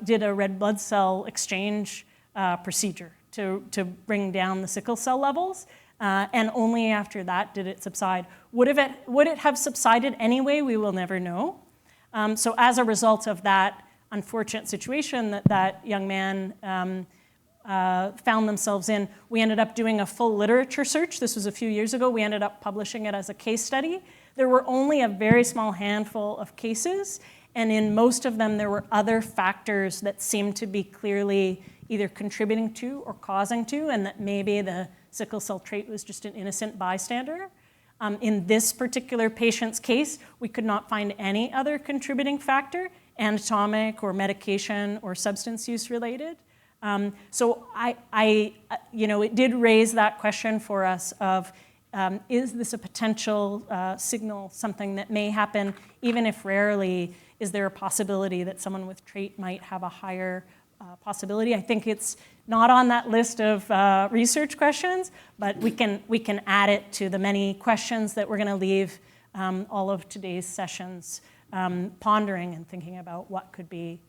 did a red blood cell exchange procedure to bring down the sickle cell levels. And only after that did it subside. Would it have subsided anyway? We will never know. So as a result of that unfortunate situation that young man found themselves in, we ended up doing a full literature search. This was a few years ago. We ended up publishing it as a case study. There were only a very small handful of cases, and in most of them there were other factors that seemed to be clearly either contributing to or causing to, and that maybe the sickle cell trait was just an innocent bystander. In this particular patient's case, we could not find any other contributing factor, anatomic or medication or substance use related. So it did raise that question for us of, is this a potential signal, something that may happen, even if rarely? Is there a possibility that someone with trait might have a higher possibility? I think it's not on that list of research questions, but we can add it to the many questions that we're going to leave all of today's sessions pondering and thinking about what could be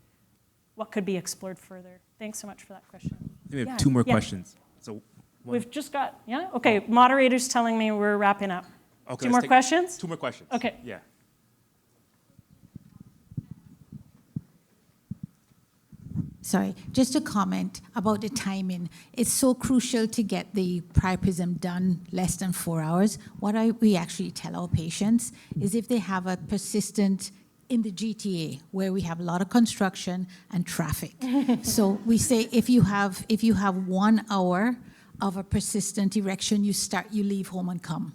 explored further. Thanks so much for that question. We have two more questions. So we've just got, okay, moderator's telling me we're wrapping up. Okay, two more questions? Two more questions. Okay. Yeah. Sorry, just a comment about the timing. It's so crucial to get the priapism done less than 4 hours. What we actually tell our patients is if they have a persistent in the GTA where we have a lot of construction and traffic. So we say if you have 1 hour of a persistent erection, you leave home and come.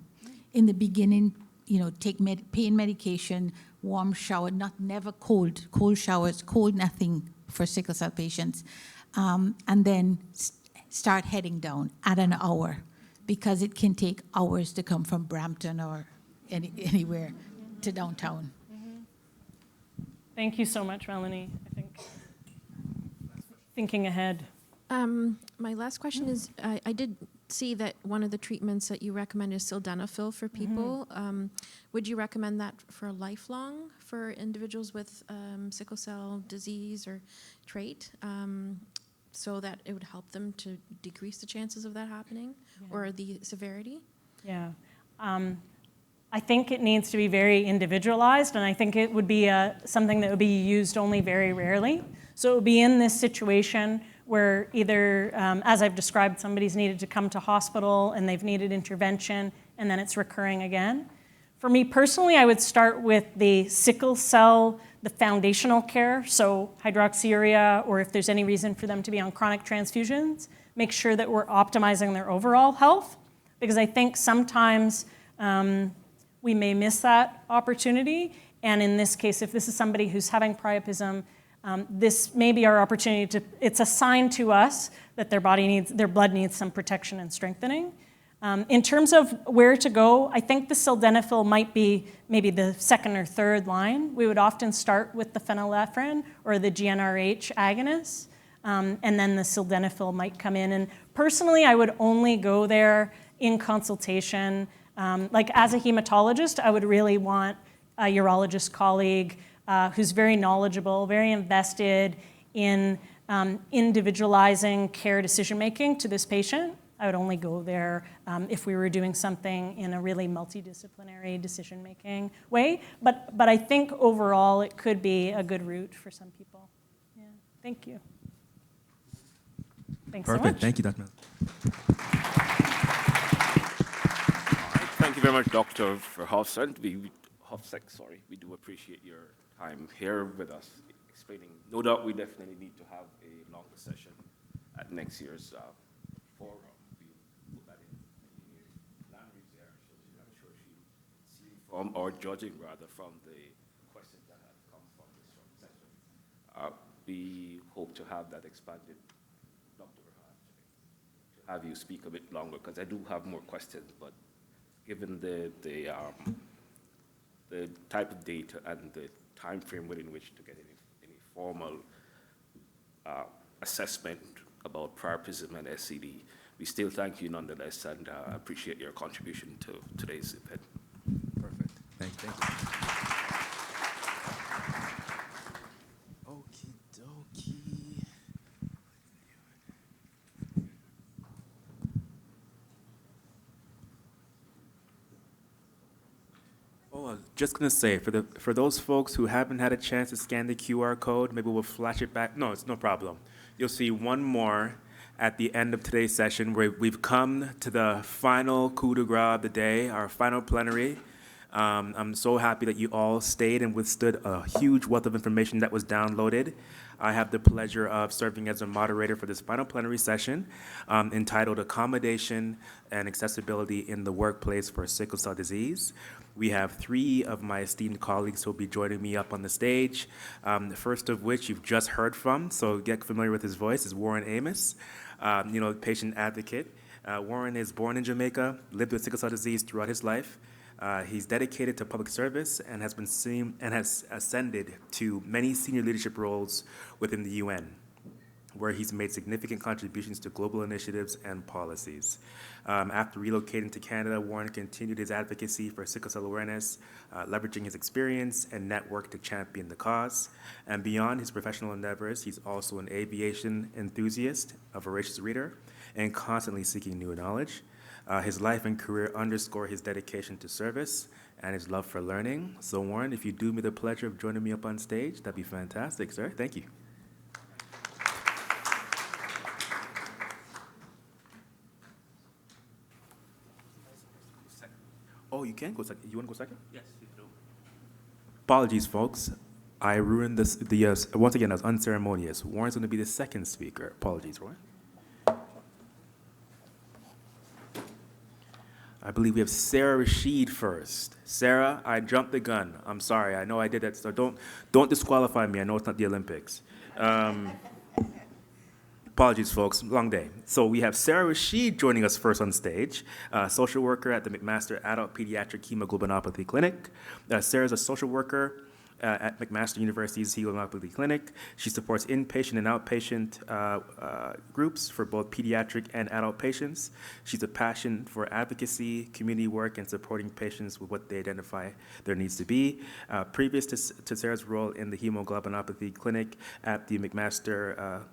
In the beginning, take pain medication, warm shower, never cold showers, cold nothing for sickle cell patients, and then start heading down at an hour, because it can take hours to come from Brampton or anywhere to downtown. Thank you so much, Melanie. I think thinking ahead. My last question is, I did see that one of the treatments that you recommend is sildenafil for people. Would you recommend that for lifelong for individuals with sickle cell disease or trait, so that it would help them to decrease the chances of that happening or the severity? Yeah. I think it needs to be very individualized, and I think it would be something that would be used only very rarely. So it would be in this situation where either, as I've described, somebody's needed to come to hospital and they've needed intervention, and then it's recurring again. For me personally, I would start with the sickle cell, the foundational care, so hydroxyurea, or if there's any reason for them to be on chronic transfusions, make sure that we're optimizing their overall health, because I think sometimes we may miss that opportunity. And in this case, if this is somebody who's having priapism, this may be our opportunity it's a sign to us that their blood needs some protection and strengthening. In terms of where to go, I think the sildenafil might be maybe the second or third line. We would often start with the phenylephrine or the GnRH agonists, and then the sildenafil might come in. And personally, I would only go there in consultation. Like as a hematologist, I would really want a urologist colleague who's very knowledgeable, very invested in individualizing care decision-making to this patient. I would only go there if we were doing something in a really multidisciplinary decision-making way. But I think overall it could be a good route for some people. Yeah, thank you. Thanks so much. Perfect. Thank you, Dr. Thank you very much, Dr. Verhovsek. We do appreciate your time here with us explaining. No doubt we definitely need to have a longer session at next year's forum. We'll put that in. PLENARY's there, so I'm sure she's seen from, or judging rather, from the questions that have come from this short session. We hope to have that expanded, Dr. Verhovsek, to have you speak a bit longer, because I do have more questions, but given the the type of data and the time frame within which to get any formal assessment about Priapism and SCD. We still thank you nonetheless, and appreciate your contribution to today's event. Perfect. Thank you. Okie dokie. Oh, I was just gonna say, for those folks who haven't had a chance to scan the QR code, maybe we'll flash it back. No, it's no problem. You'll see one more at the end of today's session, where we've come to the final coup de grace of the day, our final plenary. I'm so happy that you all stayed and withstood a huge wealth of information that was downloaded. I have the pleasure of serving as a moderator for this final plenary session, entitled Accommodation and Accessibility in the Workplace for Sickle Cell Disease. We have 3 of my esteemed colleagues who will be joining me up on the stage. The first of which you've just heard from, so get familiar with his voice, is Warren Amos, patient advocate. Warren is born in Jamaica, lived with sickle cell disease throughout his life. He's dedicated to public service and has ascended to many senior leadership roles within the UN, where he's made significant contributions to global initiatives and policies. After relocating to Canada, Warren continued his advocacy for sickle cell awareness, leveraging his experience and network to champion the cause. And beyond his professional endeavors, he's also an aviation enthusiast, a voracious reader, and constantly seeking new knowledge. His life and career underscore his dedication to service and his love for learning. So Warren, if you do me the pleasure of joining me up on stage, that'd be fantastic, sir. Thank you. Oh, you can go second. You want to go second? Yes, you do. Apologies, folks. I ruined this. Once again, I was unceremonious. Warren's going to be the second speaker. Apologies, Warren. I believe we have Sarah Rashid first. Sarah, I jumped the gun. I'm sorry. I know I did that, so don't disqualify me. I know it's not the Olympics. Apologies, folks. Long day. So we have Sarah Rashid joining us first on stage, social worker at the McMaster Adult Pediatric Hemoglobinopathy Clinic. Sarah's a social worker at McMaster University's Hemoglobinopathy Clinic. She supports inpatient and outpatient groups for both pediatric and adult patients. She's a passion for advocacy, community work, and supporting patients with what they identify their needs to be. Previous to Sarah's role in the Hemoglobinopathy Clinic at the McMaster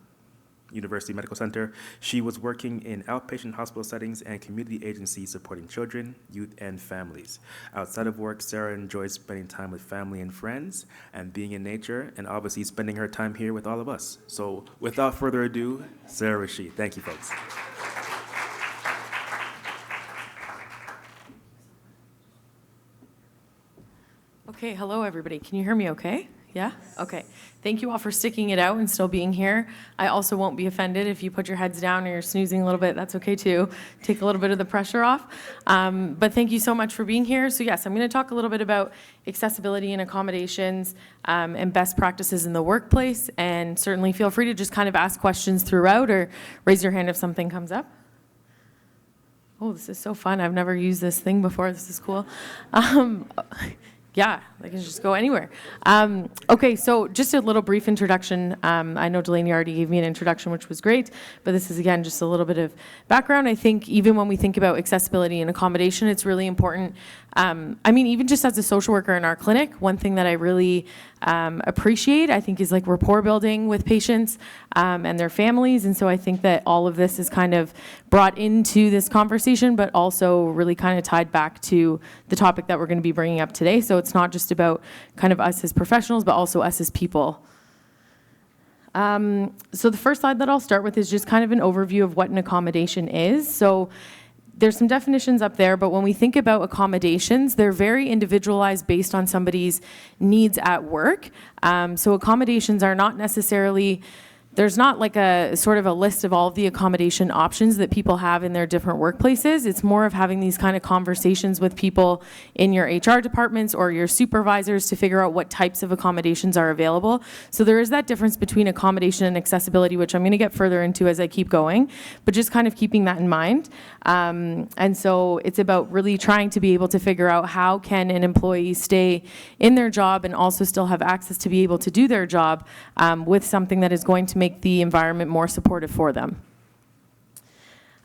University Medical Center, she was working in outpatient hospital settings and community agencies supporting children, youth, and families. Outside of work, Sarah enjoys spending time with family and friends and being in nature, and obviously spending her time here with all of us. So without further ado, Sarah Rashid. Thank you, folks. Okay, hello everybody. Can you hear me okay? Yeah? Okay. Thank you all for sticking it out and still being here. I also won't be offended if you put your heads down or you're snoozing a little bit. That's okay too. Take a little bit of the pressure off. But thank you so much for being here. So yes, I'm going to talk a little bit about accessibility and accommodations and best practices in the workplace. And certainly feel free to just kind of ask questions throughout or raise your hand if something comes up. Oh, this is so fun. I've never used this thing before. This is cool. Yeah, I can just go anywhere. Okay, so just a little brief introduction. I know Delaney already gave me an introduction, which was great, but this is, again, just a little bit of background. I think even when we think about accessibility and accommodation, it's really important. I mean, even just as a social worker in our clinic, one thing that I really appreciate, I think, is like rapport building with patients and their families. And so I think that all of this is kind of brought into this conversation, but also really kind of tied back to the topic that we're going to be bringing up today. So it's not just about kind of us as professionals, but also us as people. So the first slide that I'll start with is just kind of an overview of what an accommodation is. So there's some definitions up there, but when we think about accommodations, they're very individualized based on somebody's needs at work. So accommodations are not necessarily there's not like a sort of a list of all of the accommodation options that people have in their different workplaces. It's more of having these kind of conversations with people in your HR departments or your supervisors to figure out what types of accommodations are available. So there is that difference between accommodation and accessibility, which I'm going to get further into as I keep going, but just kind of keeping that in mind. And so it's about really trying to be able to figure out how can an employee stay in their job and also still have access to be able to do their job with something that is going to make the environment more supportive for them.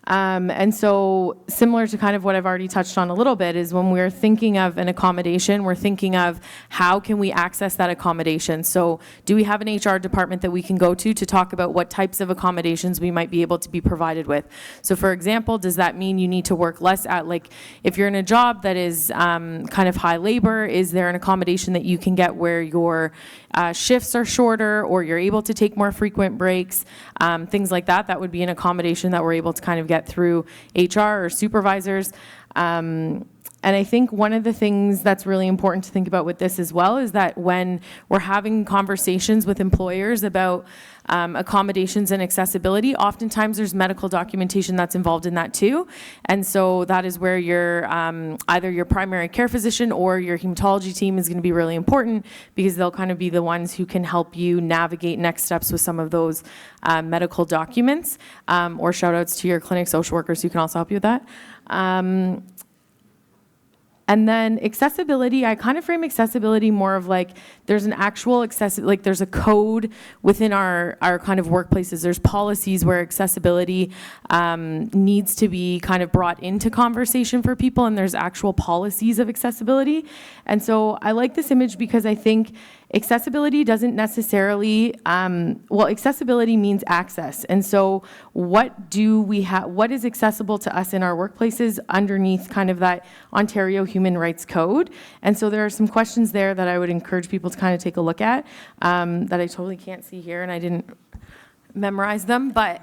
And so similar to kind of what I've already touched on a little bit is when we're thinking of an accommodation, we're thinking of how can we access that accommodation. So do we have an HR department that we can go to talk about what types of accommodations we might be able to be provided with? So for example, does that mean you need to work less at, like if you're in a job that is kind of high labor, is there an accommodation that you can get where your shifts are shorter or you're able to take more frequent breaks, things like that? That would be an accommodation that we're able to kind of get through HR or supervisors. And I think one of the things that's really important to think about with this as well is that when we're having conversations with employers about accommodations and accessibility, oftentimes there's medical documentation that's involved in that too. And so that is where your either your primary care physician or your hematology team is going to be really important, because they'll kind of be the ones who can help you navigate next steps with some of those medical documents, or shout outs to your clinic social workers who can also help you with that. And then accessibility, I kind of frame accessibility more of like there's an actual like there's a code within our kind of workplaces. There's policies where accessibility needs to be kind of brought into conversation for people, and there's actual policies of accessibility. And so I like this image because I think accessibility doesn't necessarily, well, accessibility means access. And so what do we have, what is accessible to us in our workplaces underneath kind of that Ontario Human Rights Code? And so there are some questions there that I would encourage people to kind of take a look at that I totally can't see here, and I didn't memorize them, but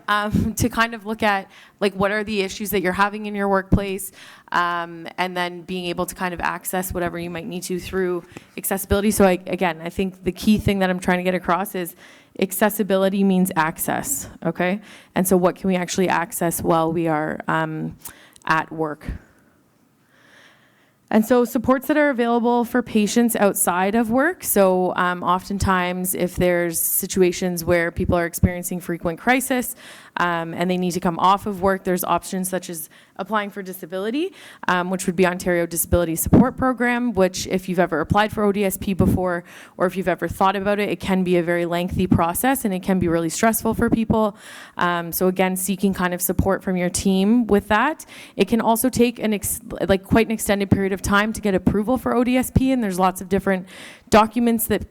to kind of look at like what are the issues that you're having in your workplace, and then being able to kind of access whatever you might need to through accessibility. So again, I think the key thing that I'm trying to get across is accessibility means access, okay? And so what can we actually access while we are at work? And so supports that are available for patients outside of work. So oftentimes if there's situations where people are experiencing frequent crisis and they need to come off of work, there's options such as applying for disability, which would be Ontario Disability Support Program, which if you've ever applied for ODSP before, or if you've ever thought about it, it can be a very lengthy process and it can be really stressful for people. So again, seeking kind of support from your team with that. It can also take quite an extended period of time to get approval for ODSP, and there's lots of different documents that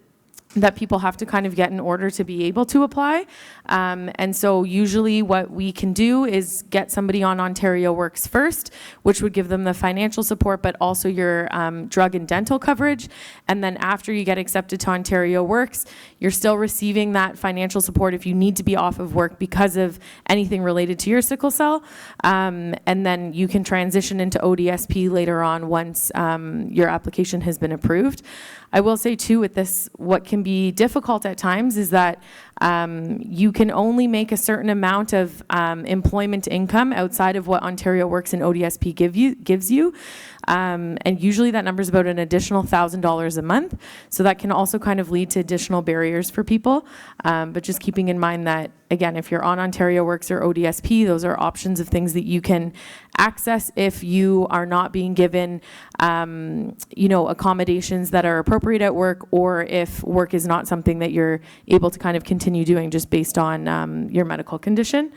people have to kind of get in order to be able to apply. And so usually what we can do is get somebody on Ontario Works first, which would give them the financial support, but also your drug and dental coverage. And then after you get accepted to Ontario Works, you're still receiving that financial support if you need to be off of work because of anything related to your sickle cell. And then you can transition into ODSP later on once your application has been approved. I will say too with this, what can be difficult at times is that you can only make a certain amount of employment income outside of what Ontario Works and ODSP gives you. And usually that number is about an additional $1,000 a month. So that can also kind of lead to additional barriers for people. But just keeping in mind that, again, if you're on Ontario Works or ODSP, those are options of things that you can access if you are not being given, accommodations that are appropriate at work, or if work is not something that you're able to kind of continue doing just based on your medical condition.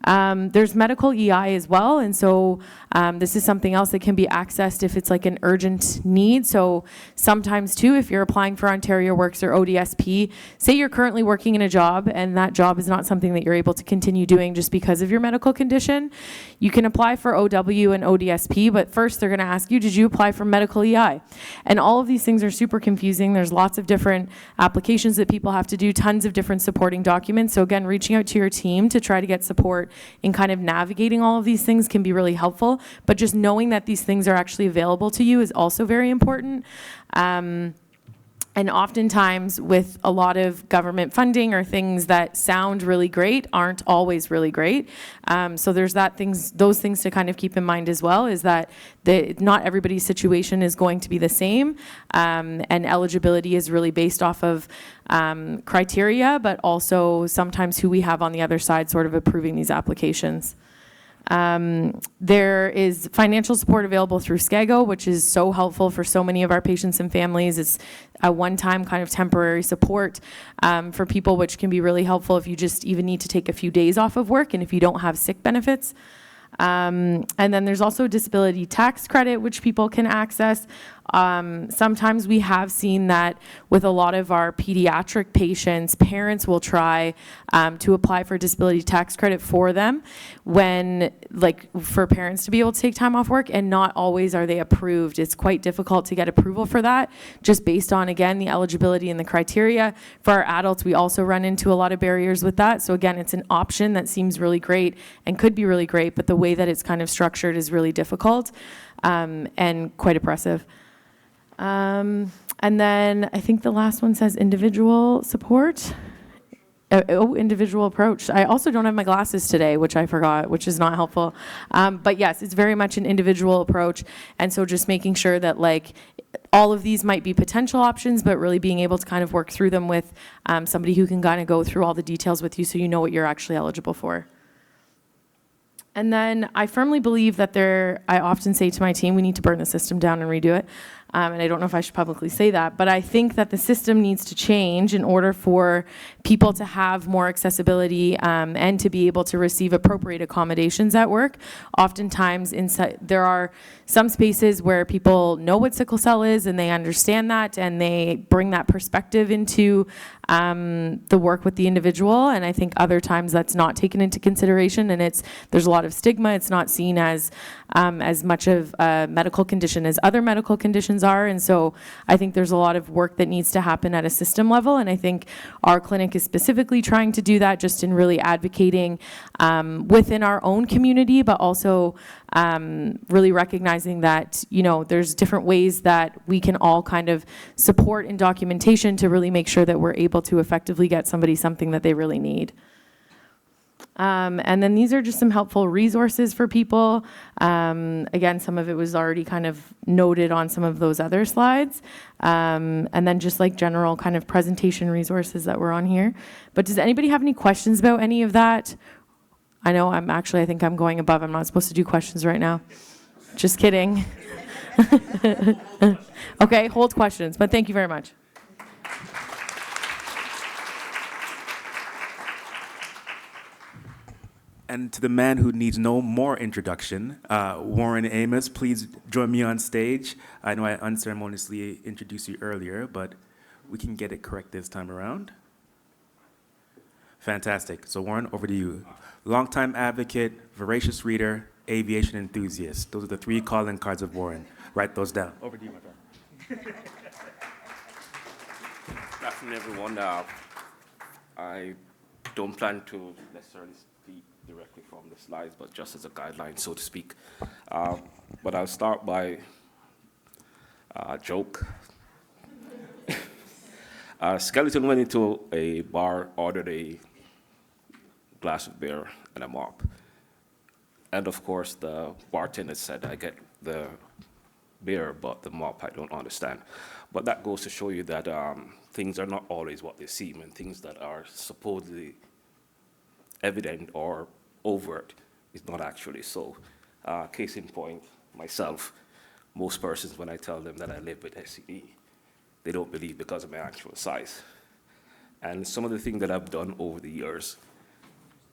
There's medical EI as well, and so this is something else that can be accessed if it's like an urgent need. So sometimes too, if you're applying for Ontario Works or ODSP, say you're currently working in a job and that job is not something that you're able to continue doing just because of your medical condition, you can apply for OW and ODSP, but first they're going to ask you, did you apply for medical EI? And all of these things are super confusing. There's lots of different applications that people have to do, tons of different supporting documents. So again, reaching out to your team to try to get support in kind of navigating all of these things can be really helpful, but just knowing that these things are actually available to you is also very important. And And oftentimes with a lot of government funding or things that sound really great aren't always really great. So there's those things to kind of keep in mind as well, is that not everybody's situation is going to be the same. And eligibility is really based off of criteria, but also sometimes who we have on the other side sort of approving these applications. There is financial support available through SCAGO, which is so helpful for so many of our patients and families. It's a one-time kind of temporary support for people, which can be really helpful if you just even need to take a few days off of work and if you don't have sick benefits. And then there's also disability tax credit, which people can access. Sometimes we have seen that with a lot of our pediatric patients, parents will try to apply for disability tax credit for them for parents to be able to take time off work, and not always are they approved. It's quite difficult to get approval for that, just based on, again, the eligibility and the criteria. For our adults, we also run into a lot of barriers with that. So again, it's an option that seems really great and could be really great, but the way that it's kind of structured is really difficult and quite oppressive. And then I think the last one says individual support. Individual approach. I also don't have my glasses today, which I forgot, which is not helpful. But yes, it's very much an individual approach. And so just making sure that all of these might be potential options, but really being able to kind of work through them with somebody who can kind of go through all the details with you so you know what you're actually eligible for. And then I firmly believe that I often say to my team, we need to burn the system down and redo it. And I don't know if I should publicly say that, but I think that the system needs to change in order for people to have more accessibility and to be able to receive appropriate accommodations at work. Oftentimes, there are some spaces where people know what sickle cell is and they understand that and they bring that perspective into the work with the individual. And I think other times that's not taken into consideration, and there's a lot of stigma. It's not seen as much of a medical condition as other medical conditions are. And so I think there's a lot of work that needs to happen at a system level. And I think our clinic is specifically trying to do that, just in really advocating within our own community, but also really recognizing that, there's different ways that we can all kind of support in documentation to really make sure that we're able to effectively get somebody something that they really need. And then these are just some helpful resources for people. Again, some of it was already kind of noted on some of those other slides. And then just general kind of presentation resources that were on here. But does anybody have any questions about any of that? I know I think I'm going above. I'm not supposed to do questions right now. Just kidding. Okay, hold questions, but thank you very much. And to the man who needs no more introduction, Warren Amos, please join me on stage. I know I unceremoniously introduced you earlier, but we can get it correct this time around. Fantastic. So Warren, over to you. Longtime advocate, voracious reader, aviation enthusiast. Those are the 3 calling cards of Warren. Write those down. Over to you, my friend. Good afternoon, everyone. I don't plan to necessarily speak directly from the slides, but just as a guideline, so to speak. But I'll start by a joke. Skeleton went into a bar, ordered a glass of beer and a mop. And of course, the bartender said, I get the beer, but the mop I don't understand. But that goes to show you that things are not always what they seem, and things that are supposedly evident or overt is not actually so. Case in point, myself, most persons, when I tell them that I live with SCD, they don't believe because of my actual size. And some of the things that I've done over the years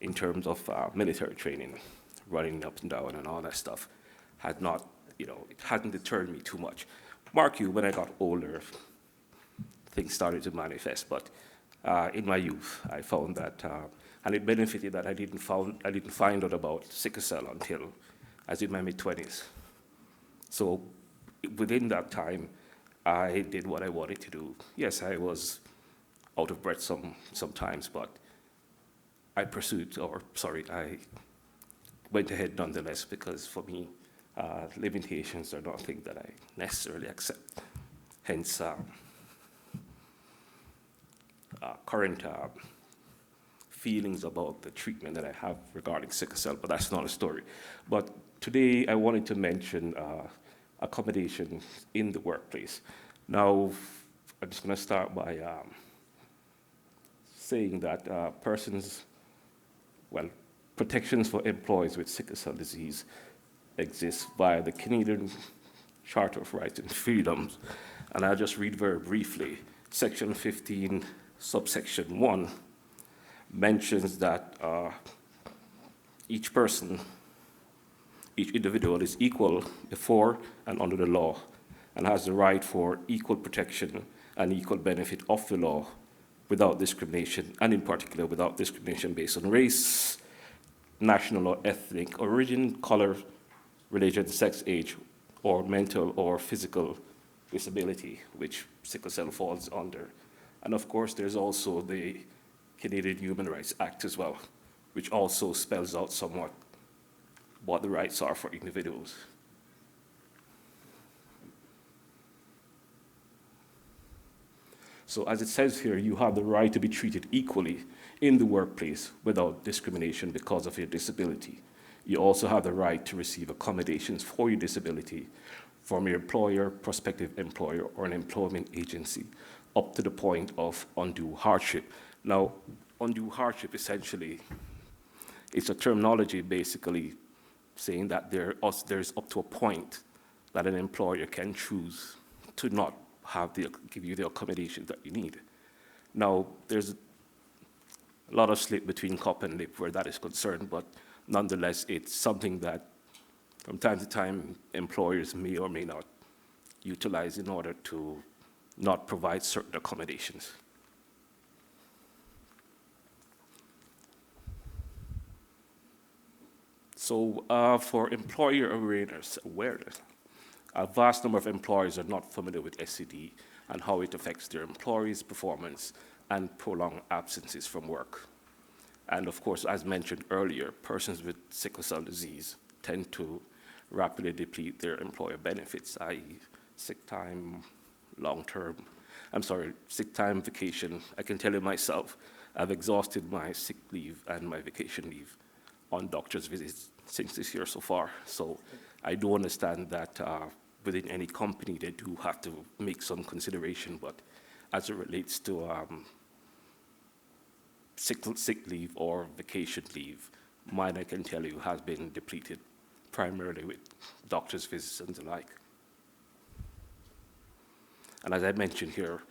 in terms of military training, running up and down and all that stuff, had not, it hadn't deterred me too much. Mark you, when I got older, things started to manifest, but in my youth, I found that, and it benefited that I didn't find out about sickle cell until I was in my mid-20s. So within that time, I did what I wanted to do. Yes, I was out of breath sometimes, but I went ahead nonetheless, because for me, limitations are not things that I necessarily accept. Hence, current feelings about the treatment that I have regarding sickle cell, but that's not a story. But today I wanted to mention accommodation in the workplace. Now, I'm just going to start by saying that protections for employees with sickle cell disease exist via the Canadian Charter of Rights and Freedoms. And I'll just read very briefly. Section 15, subsection 1, mentions that each individual is equal before and under the law and has the right for equal protection and equal benefit of the law without discrimination, and in particular without discrimination based on race, national or ethnic origin, color, religion, sex, age, or mental or physical disability, which sickle cell falls under. And of course, there's also the Canadian Human Rights Act as well, which also spells out somewhat what the rights are for individuals. So as it says here, you have the right to be treated equally in the workplace without discrimination because of your disability. You also have the right to receive accommodations for your disability from your employer, prospective employer, or an employment agency, up to the point of undue hardship. Now, undue hardship essentially is a terminology basically saying that there's up to a point that an employer can choose to not give you the accommodations that you need. Now, there's a lot of slip between cup and lip where that is concerned, but nonetheless, it's something that from time to time employers may or may not utilize in order to not provide certain accommodations. So for employer awareness, a vast number of employers are not familiar with SCD and how it affects their employees' performance and prolonged absences from work. And of course, as mentioned earlier, persons with sickle cell disease tend to rapidly deplete their employer benefits, i.e. sick time, sick time, vacation. I can tell you myself, I've exhausted my sick leave and my vacation leave on doctor's visits since this year so far. So I do understand that within any company, they do have to make some consideration, but as it relates to sick leave or vacation leave, mine, I can tell you, has been depleted primarily with doctor's visits and the like. And as I mentioned here,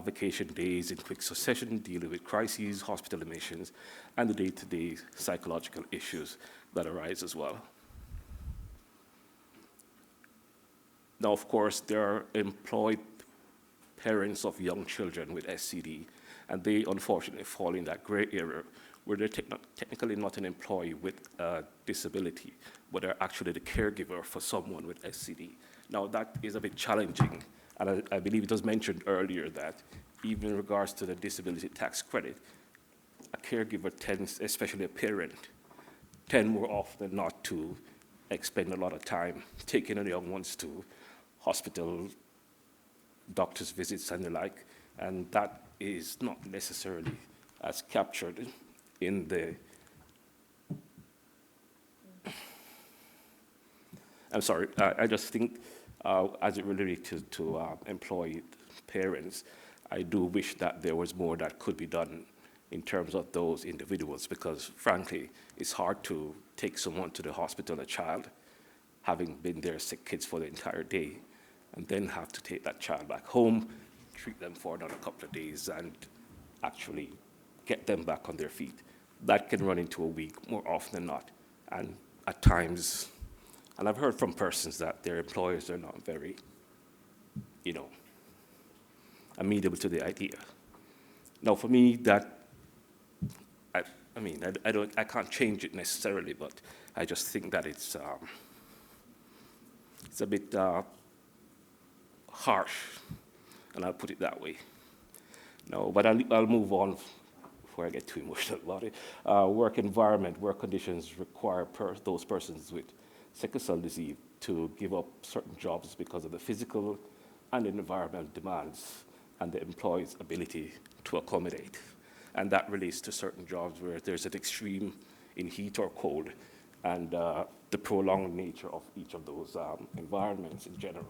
vacation days in quick succession, dealing with crises, hospital admissions, and the day-to-day psychological issues that arise as well. Now, of course, there are employed parents of young children with SCD, and they unfortunately fall in that gray area where they're technically not an employee with a disability, but they're actually the caregiver for someone with SCD. Now, that is a bit challenging, and I believe it was mentioned earlier that even in regards to the disability tax credit, a caregiver tends, especially a parent, tend more often than not to expend a lot of time taking the young ones to hospital, doctor's visits and the like, and that is not necessarily as captured in the, I just think as it relates to employed parents, I do wish that there was more that could be done in terms of those individuals, because frankly, it's hard to take someone to the hospital, a child, having been their sick kids for the entire day, and then have to take that child back home, treat them for another couple of days, and actually get them back on their feet. That can run into a week more often than not. And at times, and I've heard from persons that their employers are not very, amenable to the idea. Now, for me, that, I can't change it necessarily, but I just think that it's a bit harsh, and I'll put it that way. No, but I'll move on before I get too emotional about it. Work environment, work conditions require those persons with sickle cell disease to give up certain jobs because of the physical and environmental demands and the employee's ability to accommodate. And that relates to certain jobs where there's an extreme in heat or cold, and the prolonged nature of each of those environments in general.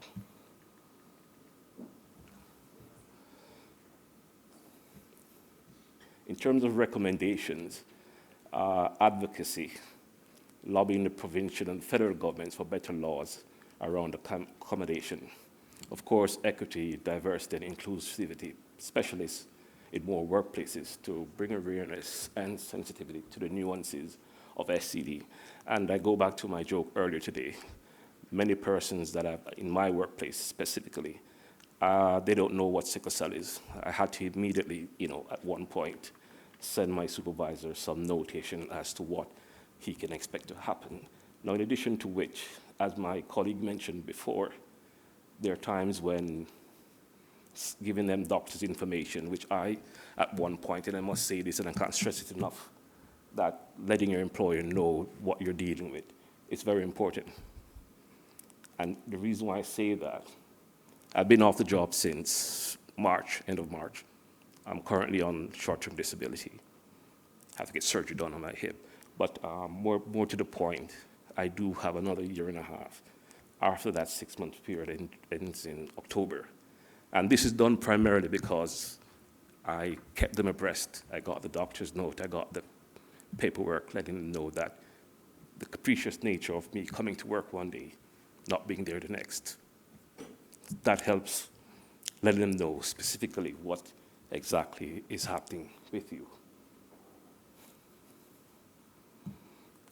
In terms of recommendations, advocacy, lobbying the provincial and federal governments for better laws around accommodation. Of course, equity, diversity, and inclusivity specialists in more workplaces to bring awareness and sensitivity to the nuances of SCD. And I go back to my joke earlier today. Many persons that are in my workplace specifically, they don't know what sickle cell is. I had to immediately, at one point, send my supervisor some notation as to what he can expect to happen. Now, in addition to which, as my colleague mentioned before, there are times when giving them doctor's information, which I, at one point, and I must say this and I can't stress it enough, that letting your employer know what you're dealing with is very important. And the reason why I say that, I've been off the job since March, end of March. I'm currently on short-term disability. I have to get surgery done on my hip. But more to the point, I do have another year and a half after that 6-month period ends in October. And this is done primarily because I kept them abreast. I got the doctor's note, I got the paperwork letting them know that the capricious nature of me coming to work one day, not being there the next, that helps letting them know specifically what exactly is happening with you.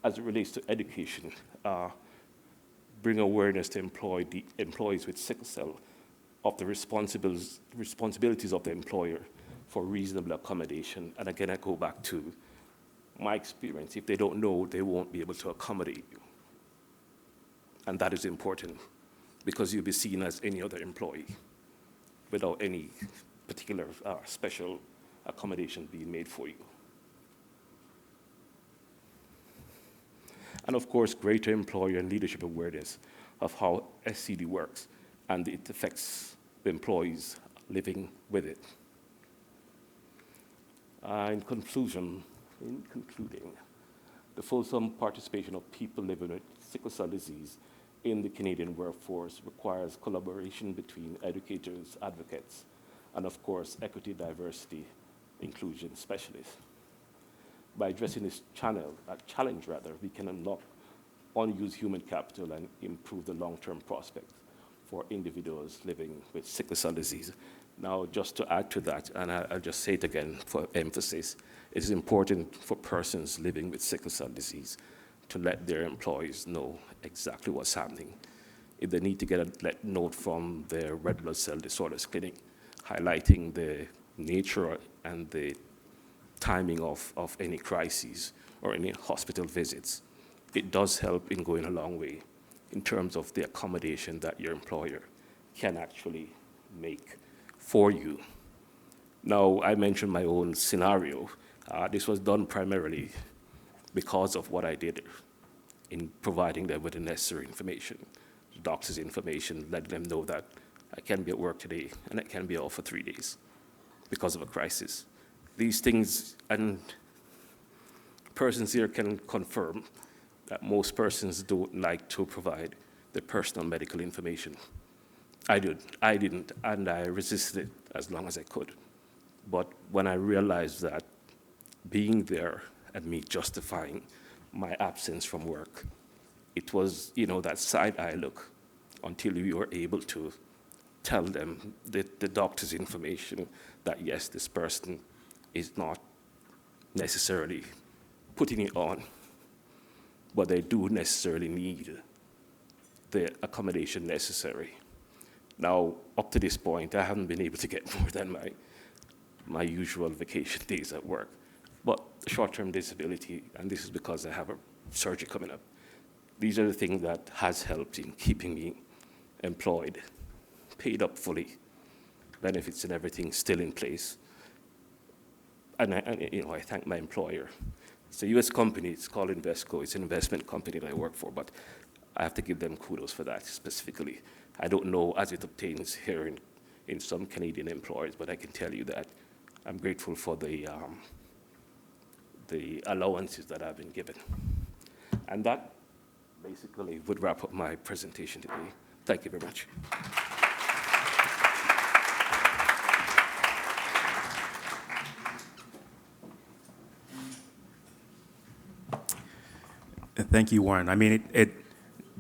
As it relates to education, bring awareness to employees with sickle cell of the responsibilities of the employer for reasonable accommodation. And again, I go back to my experience. If they don't know, they won't be able to accommodate you. And that is important because you'll be seen as any other employee without any particular special accommodation being made for you. And of course, greater employer and leadership awareness of how SCD works and it affects the employees living with it. In concluding, the fulsome participation of people living with sickle cell disease in the Canadian workforce requires collaboration between educators, advocates, and of course, equity, diversity, inclusion specialists. By addressing this challenge, we can unlock unused human capital and improve the long-term prospects for individuals living with sickle cell disease. Now, just to add to that, and I'll just say it again for emphasis, it is important for persons living with sickle cell disease to let their employees know exactly what's happening. If they need to get a note from their red blood cell disorders clinic, highlighting the nature and the timing of any crises or any hospital visits, it does help in going a long way in terms of the accommodation that your employer can actually make for you. Now, I mentioned my own scenario. This was done primarily because of what I did in providing them with the necessary information, the doctor's information, letting them know that I can be at work today and I can be off for 3 days because of a crisis. These things, and persons here can confirm that most persons don't like to provide their personal medical information. I didn't, and I resisted it as long as I could. But when I realized that being there and me justifying my absence from work, it was, that side eye look until you were able to tell them the doctor's information that yes, this person is not necessarily putting it on, but they do necessarily need the accommodation necessary. Now, up to this point, I haven't been able to get more than my usual vacation days at work. But short-term disability, and this is because I have a surgery coming up, these are the things that has helped in keeping me employed, paid up fully, benefits and everything still in place. And I thank my employer. It's a US company, it's called Invesco, it's an investment company that I work for, but I have to give them kudos for that specifically. I don't know as it obtains here in some Canadian employers, but I can tell you that I'm grateful for the allowances that I've been given. And that basically would wrap up my presentation today. Thank you very much. Thank you, Warren. I mean,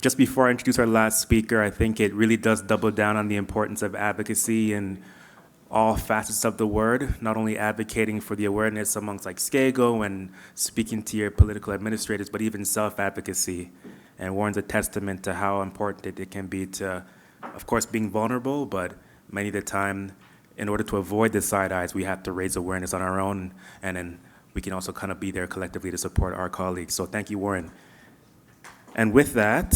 just before I introduce our last speaker, I think it really does double down on the importance of advocacy in all facets of the word, not only advocating for the awareness amongst like SCAGO and speaking to your political administrators, but even self-advocacy. And Warren's a testament to how important it can be to, of course, being vulnerable, but many of the time, in order to avoid the side eyes, we have to raise awareness on our own, and then we can also kind of be there collectively to support our colleagues. So thank you, Warren. And with that,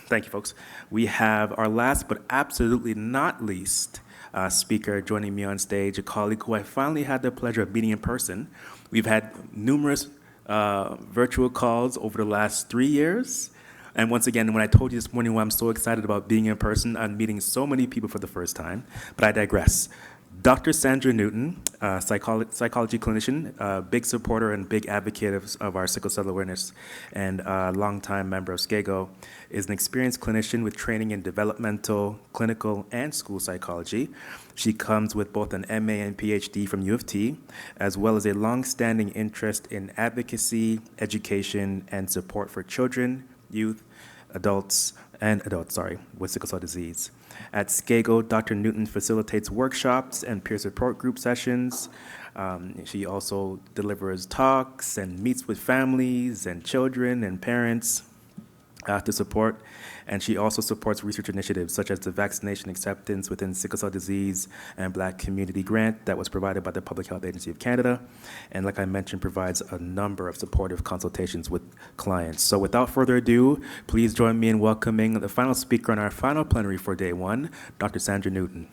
thank you, folks. We have our last but absolutely not least speaker joining me on stage, a colleague who I finally had the pleasure of meeting in person. We've had numerous virtual calls over the last 3 years. And once again, when I told you this morning why I'm so excited about being in person, I'm meeting so many people for the first time, but I digress. Dr. Sandra Newton, psychology clinician, big supporter and big advocate of our sickle cell awareness, and a longtime member of SCAGO, is an experienced clinician with training in developmental, clinical, and school psychology. She comes with both an MA and PhD from U of T, as well as a long-standing interest in advocacy, education, and support for children, youth, adults with sickle cell disease. At SCAGO, Dr. Newton facilitates workshops and peer support group sessions. She also delivers talks and meets with families and children and parents to support. And she also supports research initiatives such as the Vaccination Acceptance Within Sickle Cell Disease and Black Community Grant that was provided by the Public Health Agency of Canada. And like I mentioned, provides a number of supportive consultations with clients. So without further ado, please join me in welcoming the final speaker on our final plenary for day one, Dr. Sandra Newton.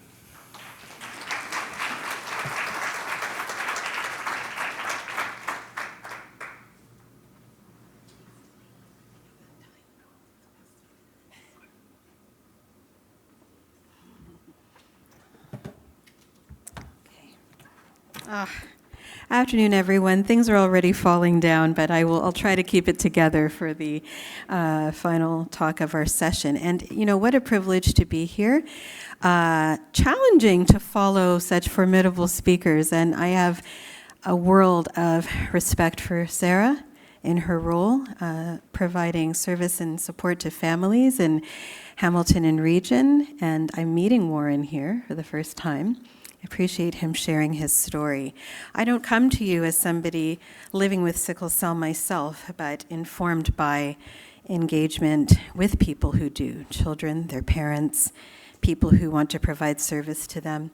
Afternoon, everyone. Things are already falling down, but I'll try to keep it together for the final talk of our session. And you know, what a privilege to be here. Challenging to follow such formidable speakers, and I have a world of respect for Sarah in her role, providing service and support to families in Hamilton and region. And I'm meeting Warren here for the first time. I appreciate him sharing his story. I don't come to you as somebody living with sickle cell myself, but informed by engagement with people who do, children, their parents, people who want to provide service to them.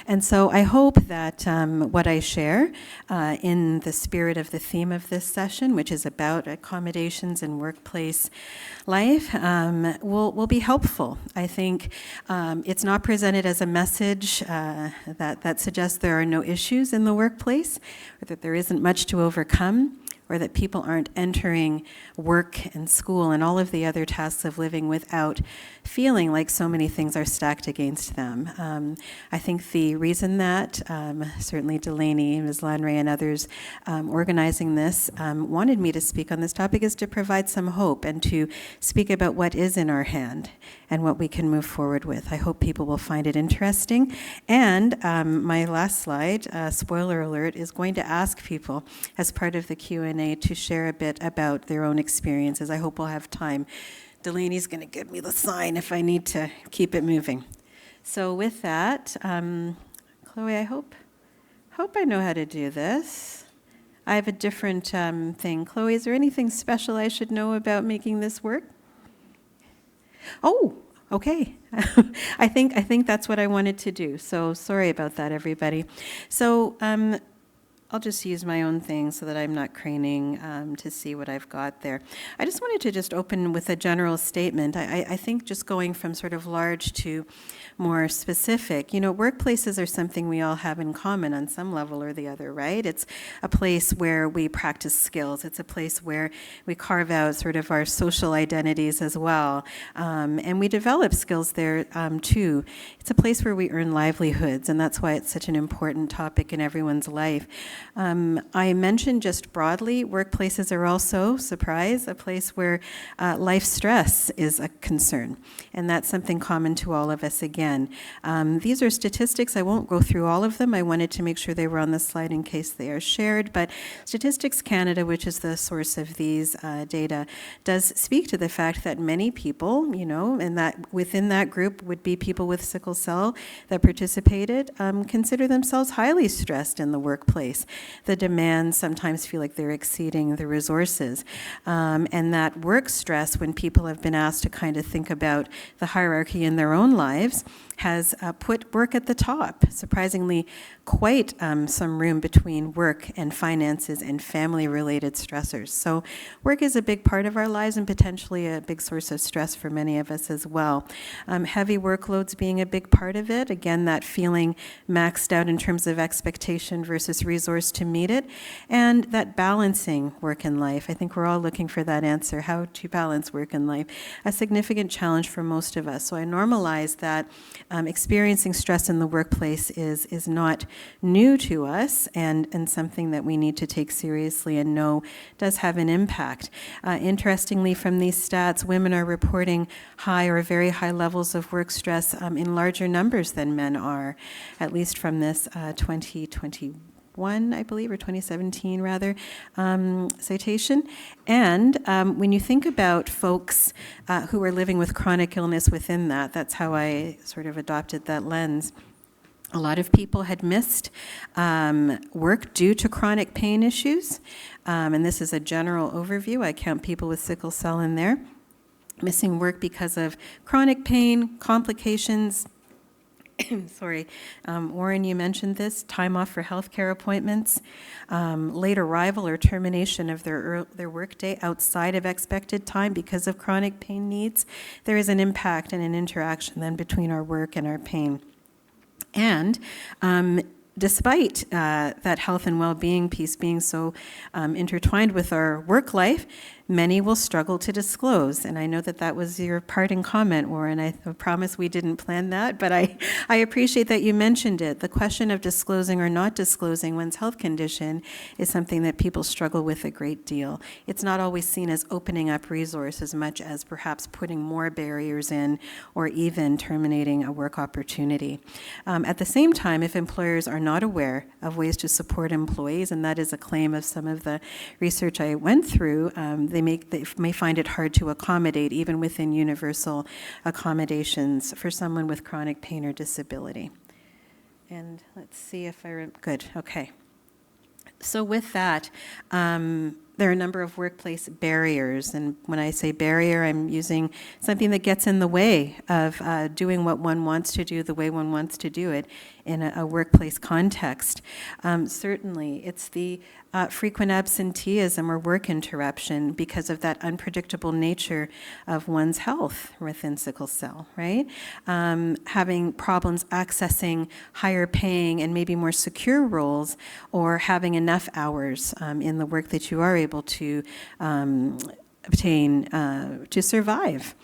And so I hope that what I share in the spirit of the theme of this session, which is about accommodations in workplace life, will be helpful. I think it's not presented as a message that suggests there are no issues in the workplace, or that there isn't much to overcome, or that people aren't entering work and school and all of the other tasks of living without feeling like so many things are stacked against them. I think the reason that certainly Delaney, Ms. Lanray, and others organizing this wanted me to speak on this topic is to provide some hope and to speak about what is in our hand and what we can move forward with. I hope people will find it interesting. And my last slide, spoiler alert, is going to ask people as part of the Q&A to share a bit about their own experiences. I hope we'll have time. Delaney's going to give me the sign if I need to keep it moving. So with that, Chloe, I hope I know how to do this. I have a different thing. Chloe, is there anything special I should know about making this work? Oh, okay. I think that's what I wanted to do. So sorry about that, everybody. So I'll just use my own thing so that I'm not craning to see what I've got there. I just wanted to just open with a general statement. I think just going from sort of large to more specific, workplaces are something we all have in common on some level or the other, right? It's a place where we practice skills. It's a place where we carve out sort of our social identities as well. And we develop skills there too. It's a place where we earn livelihoods, and that's why it's such an important topic in everyone's life. I mentioned just broadly, workplaces are also, surprise, a place where life stress is a concern. And that's something common to all of us again. These are statistics. I won't go through all of them. I wanted to make sure they were on the slide in case they are shared. But Statistics Canada, which is the source of these data, does speak to the fact that many people, and that within that group would be people with sickle cell that participated, consider themselves highly stressed in the workplace. The demands sometimes feel like they're exceeding the resources. And that work stress, when people have been asked to kind of think about the hierarchy in their own lives, has put work at the top. Surprisingly, quite some room between work and finances and family-related stressors. So work is a big part of our lives and potentially a big source of stress for many of us as well. Heavy workloads being a big part of it. Again, that feeling maxed out in terms of expectation versus resource to meet it. And that balancing work and life. I think we're all looking for that answer, how to balance work and life. A significant challenge for most of us. So I normalize that experiencing stress in the workplace is not new to us and something that we need to take seriously and know does have an impact. Interestingly, from these stats, women are reporting high or very high levels of work stress in larger numbers than men are, at least from this 2021, I believe, or 2017 rather, citation. And when you think about folks who are living with chronic illness within that, that's how I sort of adopted that lens. A lot of people had missed work due to chronic pain issues. And this is a general overview. I count people with sickle cell in there. Missing work because of chronic pain, complications. Sorry, Warren, you mentioned this, time off for healthcare appointments, late arrival or termination of their workday outside of expected time because of chronic pain needs. There is an impact and an interaction then between our work and our pain. And despite that health and well-being piece being so intertwined with our work life, many will struggle to disclose. And I know that that was your parting comment, Warren. I promise we didn't plan that, but I appreciate that you mentioned it. The question of disclosing or not disclosing one's health condition is something that people struggle with a great deal. It's not always seen as opening up resources as much as perhaps putting more barriers in or even terminating a work opportunity. At the same time, if employers are not aware of ways to support employees, and that is a claim of some of the research I went through, they may find it hard to accommodate even within universal accommodations for someone with chronic pain or disability. And let's see if good, okay. So with that, there are a number of workplace barriers, and when I say barrier, I'm using something that gets in the way of doing what one wants to do the way one wants to do it in a workplace context. Certainly, it's the frequent absenteeism or work interruption because of that unpredictable nature of one's health within sickle cell, right? Having problems accessing higher paying and maybe more secure roles, or having enough hours in the work that you are able to obtain to survive.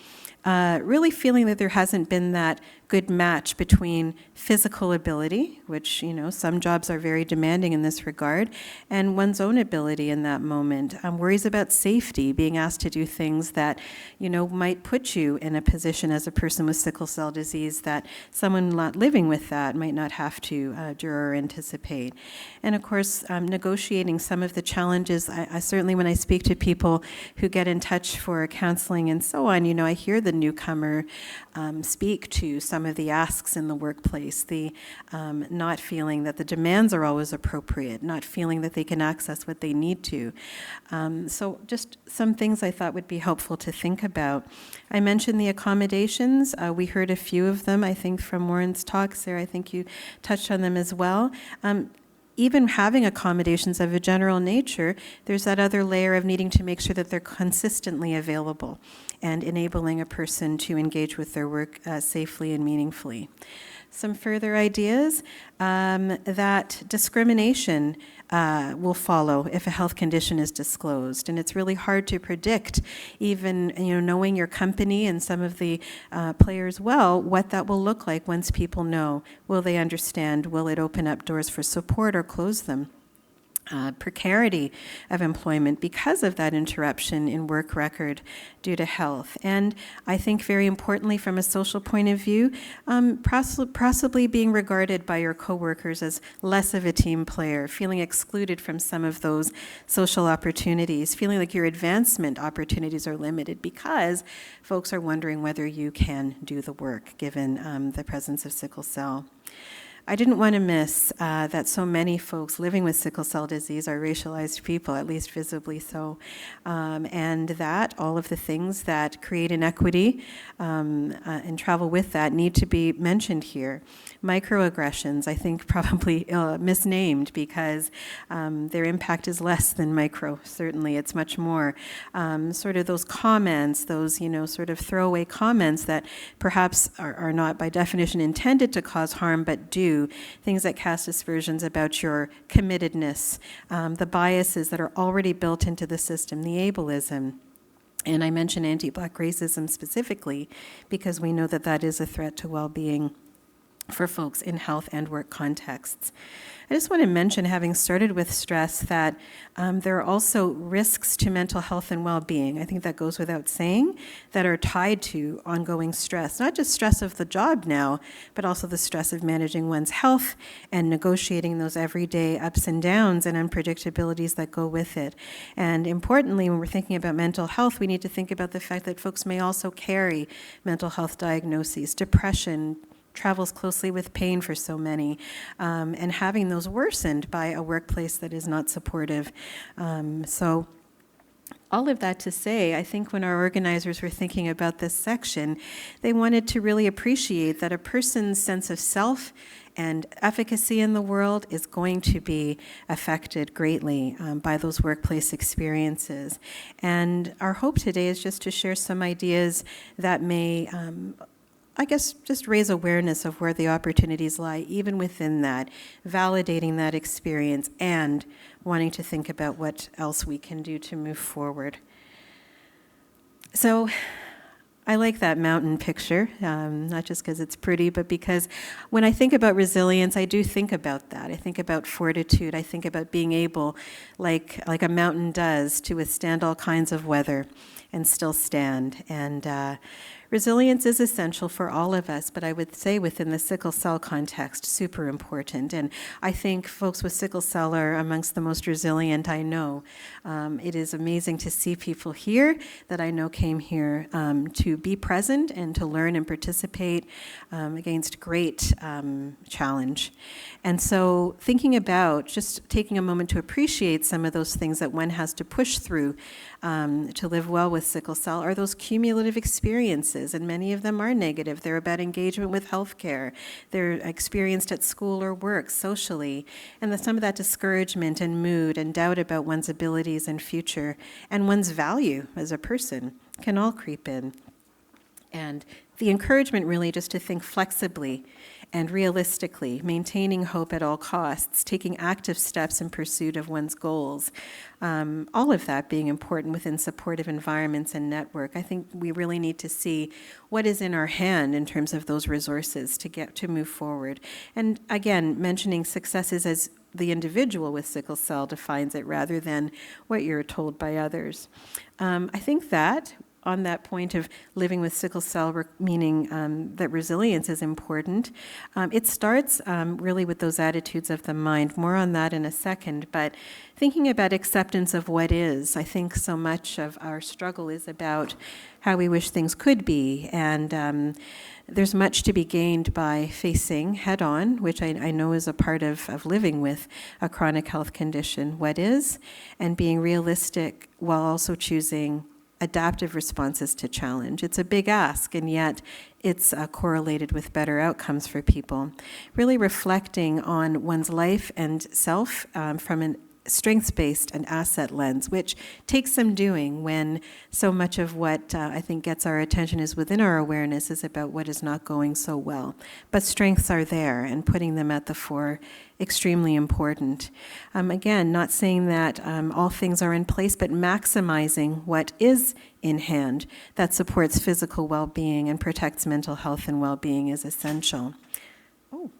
Really feeling that there hasn't been that good match between physical ability, which, some jobs are very demanding in this regard, and one's own ability in that moment. Worries about safety, being asked to do things that, might put you in a position as a person with sickle cell disease that someone not living with that might not have to endure or anticipate. And of course, negotiating some of the challenges. I certainly, when I speak to people who get in touch for counseling and so on, I hear the newcomer speak to some of the asks in the workplace, the not feeling that the demands are always appropriate, not feeling that they can access what they need to. So just some things I thought would be helpful to think about. I mentioned the accommodations. We heard a few of them, I think, from Warren's talk. Sarah, I think you touched on them as well. even having accommodations of a general nature, there's that other layer of needing to make sure that they're consistently available and enabling a person to engage with their work safely and meaningfully. Some further ideas that discrimination will follow if a health condition is disclosed, and it's really hard to predict, even knowing your company and some of the players well, what that will look like once people know. Will they understand? Will it open up doors for support or close them? Precarity of employment because of that interruption in work record due to health. And I think very importantly from a social point of view, possibly being regarded by your coworkers as less of a team player, feeling excluded from some of those social opportunities, feeling like your advancement opportunities are limited because folks are wondering whether you can do the work given the presence of sickle cell. I didn't want to miss that so many folks living with sickle cell disease are racialized people, at least visibly so, and that all of the things that create inequity and travel with that need to be mentioned here. Microaggressions, I think probably misnamed because their impact is less than micro, certainly it's much more. Sort of those comments, those sort of throwaway comments that perhaps are not by definition intended to cause harm but do. Things that cast aspersions about your committedness, the biases that are already built into the system, the ableism. And I mention anti-Black racism specifically because we know that that is a threat to well-being for folks in health and work contexts. I just want to mention, having started with stress, that there are also risks to mental health and well-being. I think that goes without saying, that are tied to ongoing stress, not just stress of the job now, but also the stress of managing one's health and negotiating those everyday ups and downs and unpredictabilities that go with it. And importantly, when we're thinking about mental health, we need to think about the fact that folks may also carry mental health diagnoses, depression, travels closely with pain for so many, and having those worsened by a workplace that is not supportive. So all of that to say, I think when our organizers were thinking about this section, they wanted to really appreciate that a person's sense of self and efficacy in the world is going to be affected greatly by those workplace experiences. And our hope today is just to share some ideas that may I guess just raise awareness of where the opportunities lie, even within that, validating that experience and wanting to think about what else we can do to move forward. So I like that mountain picture, not just because it's pretty, but because when I think about resilience, I do think about that. I think about fortitude. I think about being able, like a mountain does, to withstand all kinds of weather and still stand. And resilience is essential for all of us, but I would say within the sickle cell context, super important. And I think folks with sickle cell are amongst the most resilient I know. It is amazing to see people here that I know came here to be present and to learn and participate against great challenge. And so thinking about just taking a moment to appreciate some of those things that one has to push through to live well with sickle cell are those cumulative experiences, and many of them are negative. They're about engagement with healthcare. They're experienced at school or work, socially, and some of that discouragement and mood and doubt about one's abilities and future and one's value as a person can all creep in. And the encouragement really just to think flexibly and realistically, maintaining hope at all costs, taking active steps in pursuit of one's goals, all of that being important within supportive environments and network. I think we really need to see what is in our hand in terms of those resources to move forward. And again, mentioning successes as the individual with sickle cell defines it rather than what you're told by others. I think that on that point of living with sickle cell, meaning that resilience is important, it starts really with those attitudes of the mind. More on that in a second, but thinking about acceptance of what is. I think so much of our struggle is about how we wish things could be, and there's much to be gained by facing head-on, which I know is a part of living with a chronic health condition, what is, and being realistic while also choosing adaptive responses to challenge. It's a big ask, and yet it's correlated with better outcomes for people. Really reflecting on one's life and self from an strengths-based and asset lens, which takes some doing when so much of what I think gets our attention is within our awareness is about what is not going so well. But strengths are there, and putting them at the fore, extremely important. Again, not saying that all things are in place, but maximizing what is in hand that supports physical well-being and protects mental health and well-being is essential. Oh.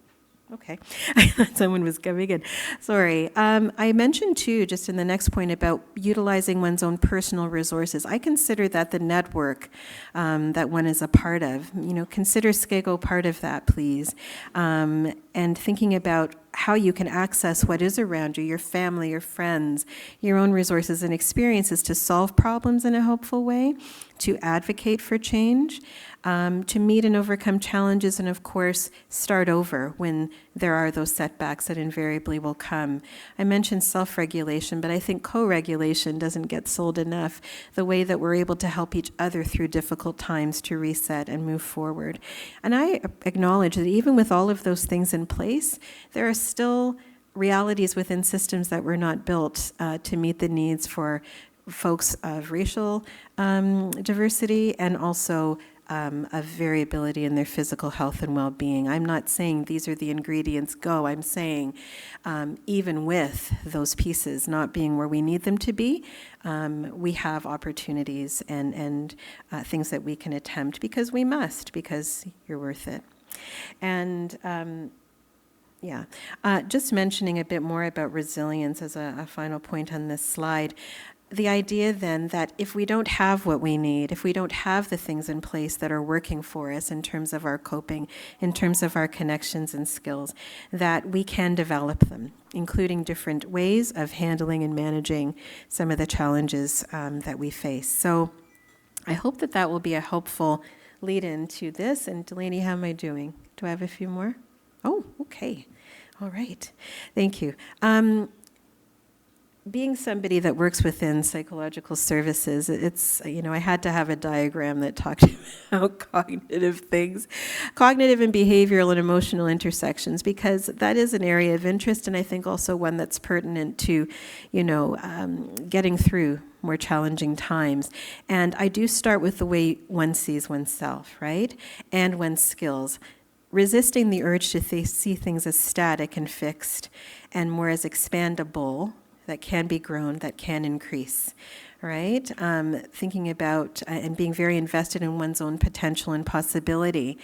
Okay, I thought someone was coming in. Sorry. I mentioned too, just in the next point, about utilizing one's own personal resources. I consider that the network that one is a part of. Consider Sickle part of that, please. And thinking about how you can access what is around you, your family, your friends, your own resources and experiences to solve problems in a hopeful way, to advocate for change, to meet and overcome challenges, and of course, start over when there are those setbacks that invariably will come. I mentioned self-regulation, but I think co-regulation doesn't get sold enough, the way that we're able to help each other through difficult times to reset and move forward. And I acknowledge that even with all of those things in place, there are still realities within systems that were not built to meet the needs for folks of racial diversity and also of variability in their physical health and well-being. I'm not saying these are the ingredients, go. I'm saying even with those pieces not being where we need them to be, we have opportunities and things that we can attempt because we must, because you're worth it. And just mentioning a bit more about resilience as a final point on this slide. The idea then that if we don't have what we need, if we don't have the things in place that are working for us in terms of our coping, in terms of our connections and skills, that we can develop them, including different ways of handling and managing some of the challenges that we face. So I hope that that will be a helpful lead into this. And Delaney, how am I doing? Do I have a few more? Oh, okay. All right. Thank you. Being somebody that works within psychological services, it's, I had to have a diagram that talked about cognitive things, cognitive and behavioral and emotional intersections, because that is an area of interest, and I think also one that's pertinent to, getting through more challenging times. And I do start with the way one sees oneself, right? And one's skills. Resisting the urge to see things as static and fixed and more as expandable, that can be grown, that can increase, right? Thinking about and being very invested in one's own potential and possibility,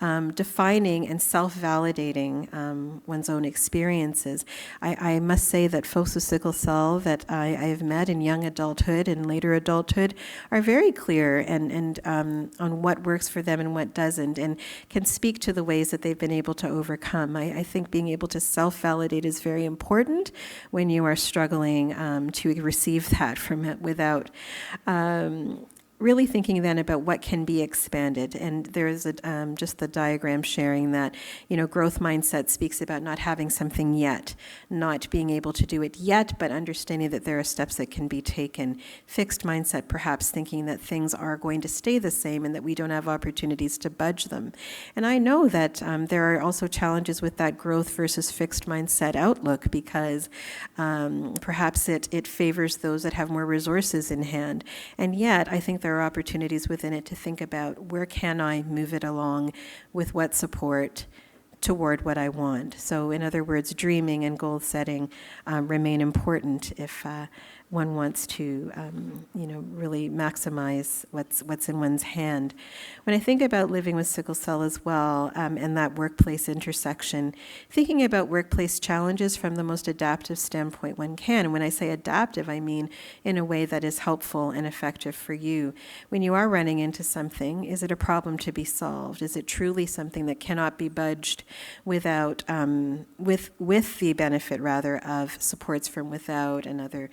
defining and self-validating one's own experiences. I must say that folks with sickle cell that I have met in young adulthood and later adulthood are very clear and on what works for them and what doesn't, and can speak to the ways that they've been able to overcome. I think being able to self-validate is very important when you are struggling to receive that from it without really thinking then about what can be expanded. And there's just the diagram sharing that, growth mindset speaks about not having something yet, not being able to do it yet, but understanding that there are steps that can be taken. Fixed mindset, perhaps thinking that things are going to stay the same and that we don't have opportunities to budge them. And I know that there are also challenges with that growth versus fixed mindset outlook because perhaps it favors those that have more resources in hand. And yet, I think there are opportunities within it to think about where can I move it along with what support toward what I want. So in other words, dreaming and goal setting remain important if one wants to, really maximize what's in one's hand. When I think about living with sickle cell as well, and that workplace intersection, thinking about workplace challenges from the most adaptive standpoint one can. And when I say adaptive, I mean in a way that is helpful and effective for you. When you are running into something, is it a problem to be solved? Is it truly something that cannot be budged without, with the benefit rather of supports from without and other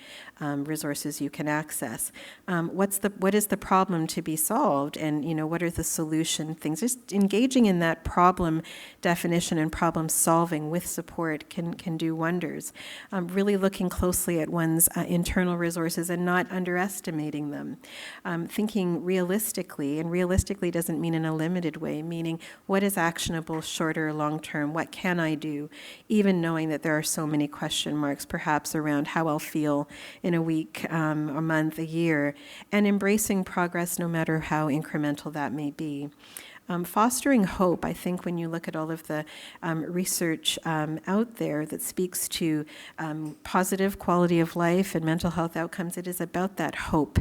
resources you can access. What is the problem to be solved, and what are the solution things? Just engaging in that problem definition and problem solving with support can do wonders. Really looking closely at one's internal resources and not underestimating them. Thinking realistically, and realistically doesn't mean in a limited way, meaning what is actionable shorter or long term, what can I do, even knowing that there are so many question marks perhaps around how I'll feel in a week, a month, a year, and embracing progress no matter how incremental that may be. Fostering hope, I think when you look at all of the research out there that speaks to positive quality of life and mental health outcomes, it is about that hope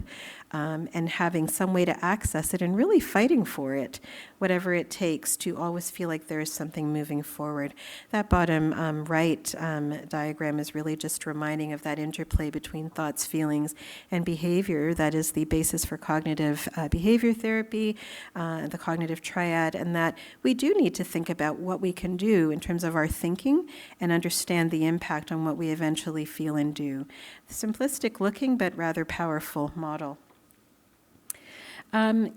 and having some way to access it and really fighting for it, whatever it takes to always feel like there is something moving forward. That bottom right diagram is really just reminding of that interplay between thoughts, feelings, and behavior. That is the basis for cognitive behavior therapy, the cognitive triad, and that we do need to think about what we can do in terms of our thinking and understand the impact on what we eventually feel and do. Simplistic looking, but rather powerful model.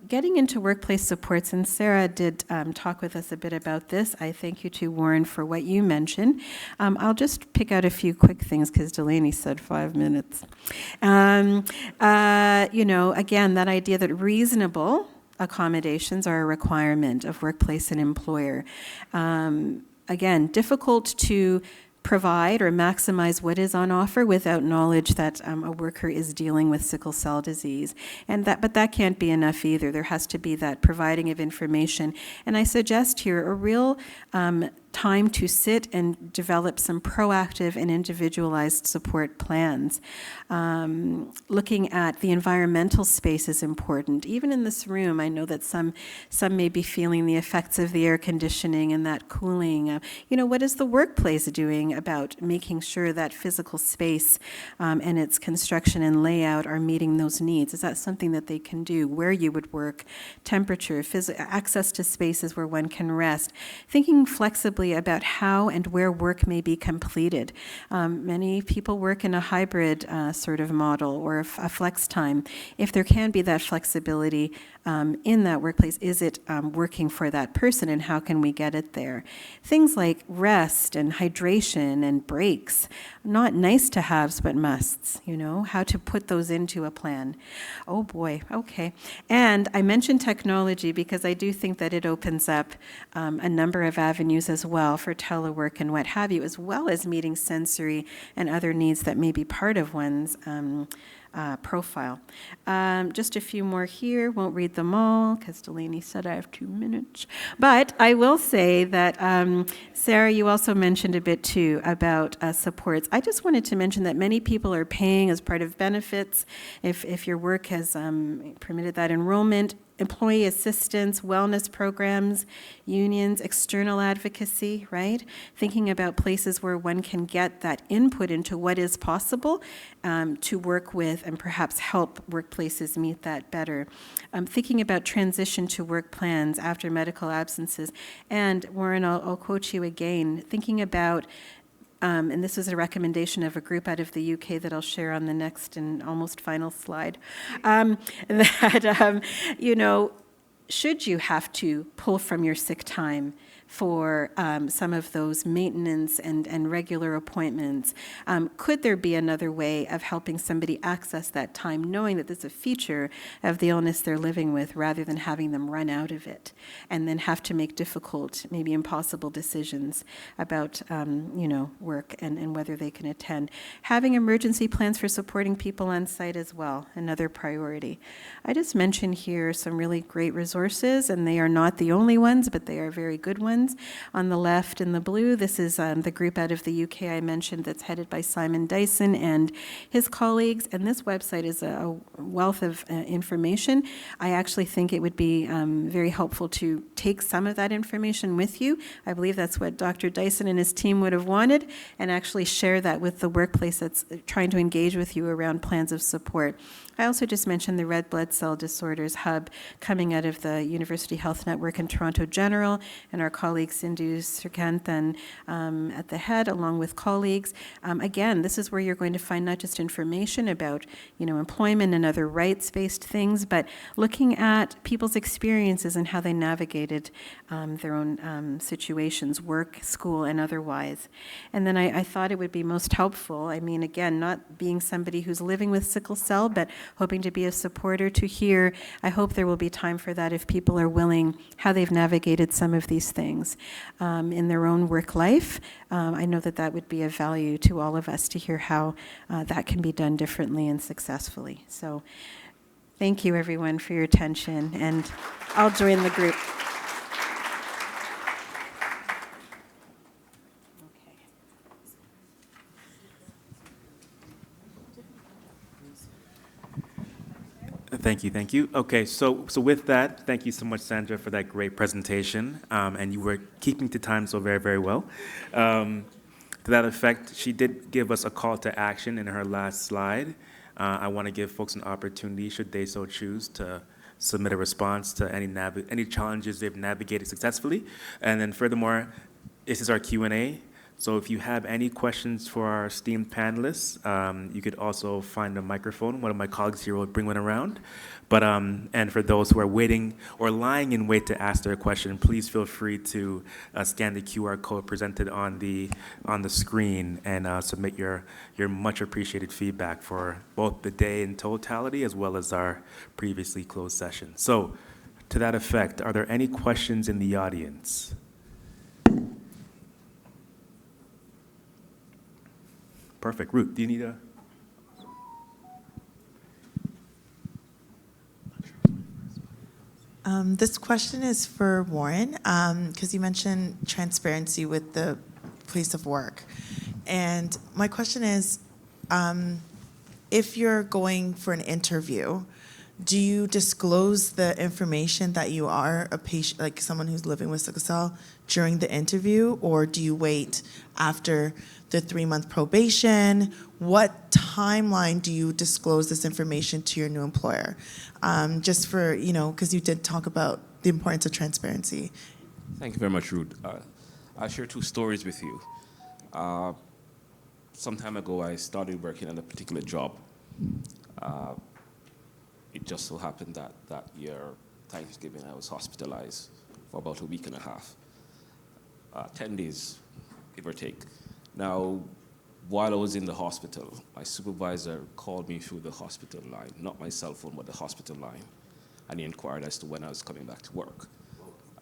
Getting into workplace supports, and Sarah did talk with us a bit about this. I thank you to Warren for what you mentioned. I'll just pick out a few quick things because Delaney said 5 minutes. Again, that idea that reasonable accommodations are a requirement of workplace and employer. Again, difficult to provide or maximize what is on offer without knowledge that a worker is dealing with sickle cell disease. But that can't be enough either. There has to be that providing of information. And I suggest here a real time to sit and develop some proactive and individualized support plans. Looking at the environmental space is important. Even in this room, I know that some may be feeling the effects of the air conditioning and that cooling. What is the workplace doing about making sure that physical space and its construction and layout are meeting those needs? Is that something that they can do? Where you would work, temperature, access to spaces where one can rest. Thinking flexibly about how and where work may be completed. Many people work in a hybrid sort of model or a flex time. If there can be that flexibility in that workplace, is it working for that person, and how can we get it there? Things like rest and hydration and breaks, not nice to haves but musts, how to put those into a plan. Oh boy, okay. And I mentioned technology because I do think that it opens up a number of avenues as well for telework and what have you, as well as meeting sensory and other needs that may be part of one's profile. Just a few more here. Won't read them all because Delaney said I have 2 minutes. But I will say that, Sarah, you also mentioned a bit too about supports. I just wanted to mention that many people are paying as part of benefits if your work has permitted that enrollment. Employee assistance, wellness programs, unions, external advocacy, right? Thinking about places where one can get that input into what is possible to work with and perhaps help workplaces meet that better. Thinking about transition to work plans after medical absences. And Warren, I'll quote you again, thinking about and this was a recommendation of a group out of the UK that I'll share on the next and almost final slide, should you have to pull from your sick time for some of those maintenance and regular appointments, could there be another way of helping somebody access that time, knowing that this is a feature of the illness they're living with, rather than having them run out of it and then have to make difficult, maybe impossible decisions about work and whether they can attend. Having emergency plans for supporting people on site as well, another priority. I just mentioned here some really great resources, and they are not the only ones, but they are very good ones. On the left in the blue, this is the group out of the UK I mentioned that's headed by Simon Dyson and his colleagues, and this website is a wealth of information. I actually think it would be very helpful to take some of that information with you. I believe that's what Dr. Dyson and his team would have wanted, and actually share that with the workplace that's trying to engage with you around plans of support. I also just mentioned the Red Blood Cell Disorders Hub coming out of the University Health Network in Toronto General, and our colleague Sindhu Srikanthan at the head, along with colleagues. Again, this is where you're going to find not just information about, employment and other rights-based things, but looking at people's experiences and how they navigated their own situations, work, school, and otherwise. And then I thought it would be most helpful, again, not being somebody who's living with sickle cell, but hoping to be a supporter, to hear, I hope there will be time for that if people are willing, how they've navigated some of these things in their own work life. I know that would be of value to all of us to hear how that can be done differently and successfully. So thank you, everyone, for your attention, and I'll join the group. Thank you. Okay, so with that, thank you so much, Sandra, for that great presentation, and you were keeping to time so very, very well. To that effect, she did give us a call to action in her last slide. I want to give folks an opportunity, should they so choose, to submit a response to any challenges they've navigated successfully. And then furthermore, this is our Q&A. So if you have any questions for our esteemed panelists, you could also find a microphone. One of my colleagues here will bring one around. But and for those who are waiting or lying in wait to ask their question, please feel free to scan the QR code presented on the screen and submit your much appreciated feedback for both the day in totality as well as our previously closed session. So to that effect, are there any questions in the audience? Perfect. Ruth, do you need a? This question is for Warren, because you mentioned transparency with the place of work. And my question is, if you're going for an interview, do you disclose the information that you are a patient, like someone who's living with sickle cell, during the interview, or do you wait after the 3-month probation? What timeline do you disclose this information to your new employer? Just for, because you did talk about the importance of transparency. Thank you very much, Ruth. I'll share 2 stories with you. Some time ago, I started working on a particular job. It just so happened that year, Thanksgiving, I was hospitalized for about a week and a half. 10 days, give or take. Now, while I was in the hospital, my supervisor called me through the hospital line, not my cell phone, but the hospital line, and he inquired as to when I was coming back to work.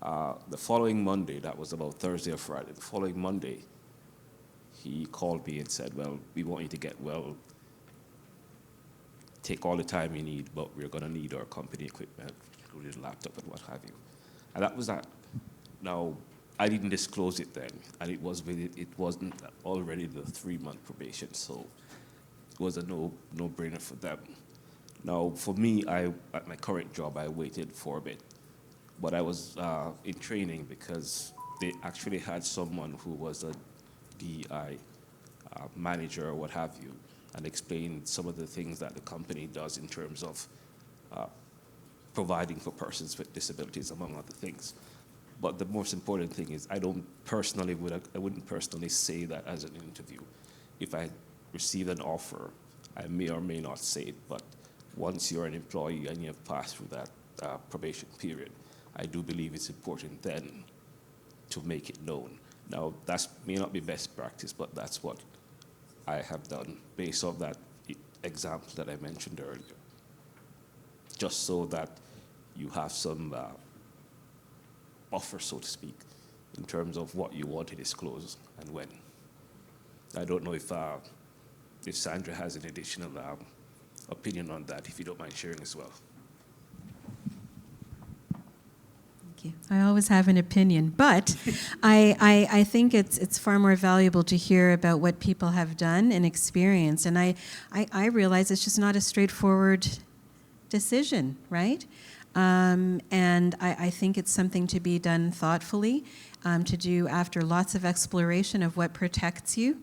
The following Monday, that was about Thursday or Friday, the following Monday, he called me and said, well, we want you to get well. Take all the time you need, but we're going to need our company equipment, including laptop and what have you. And that was that. Now, I didn't disclose it then, and it wasn't already the 3-month probation, so it was a no-brainer for them. Now, for me, at my current job, I waited for a bit, but I was in training because they actually had someone who was a DEI manager or what have you, and explained some of the things that the company does in terms of providing for persons with disabilities, among other things. But the most important thing is I wouldn't personally say that as an interview. If I receive an offer, I may or may not say it, but once you're an employee and you have passed through that probation period, I do believe it's important then to make it known. Now, that may not be best practice, but that's what I have done based on that example that I mentioned earlier, just so that you have some buffer, so to speak, in terms of what you want to disclose and when. I don't know if Sandra has an additional opinion on that, if you don't mind sharing as well. Thank you. I always have an opinion, but I think it's far more valuable to hear about what people have done and experienced. And I realize it's just not a straightforward decision, right? And I think it's something to be done thoughtfully, to do after lots of exploration of what protects you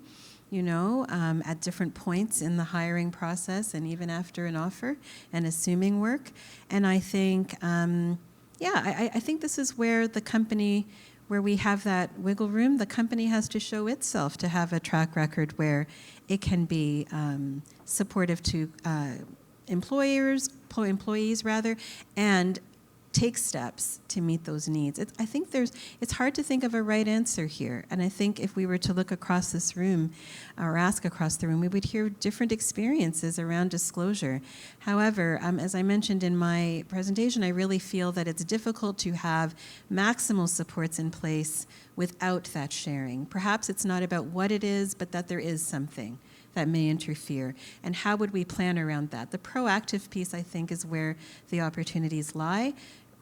at different points in the hiring process and even after an offer and assuming work. And I think, I think this is where the company, where we have that wiggle room, the company has to show itself to have a track record where it can be supportive to employees rather, and take steps to meet those needs. I think it's hard to think of a right answer here. And I think if we were to look across this room or ask across the room, we would hear different experiences around disclosure. However, as I mentioned in my presentation, I really feel that it's difficult to have maximal supports in place without that sharing. Perhaps it's not about what it is, but that there is something that may interfere. And how would we plan around that? The proactive piece, I think, is where the opportunities lie,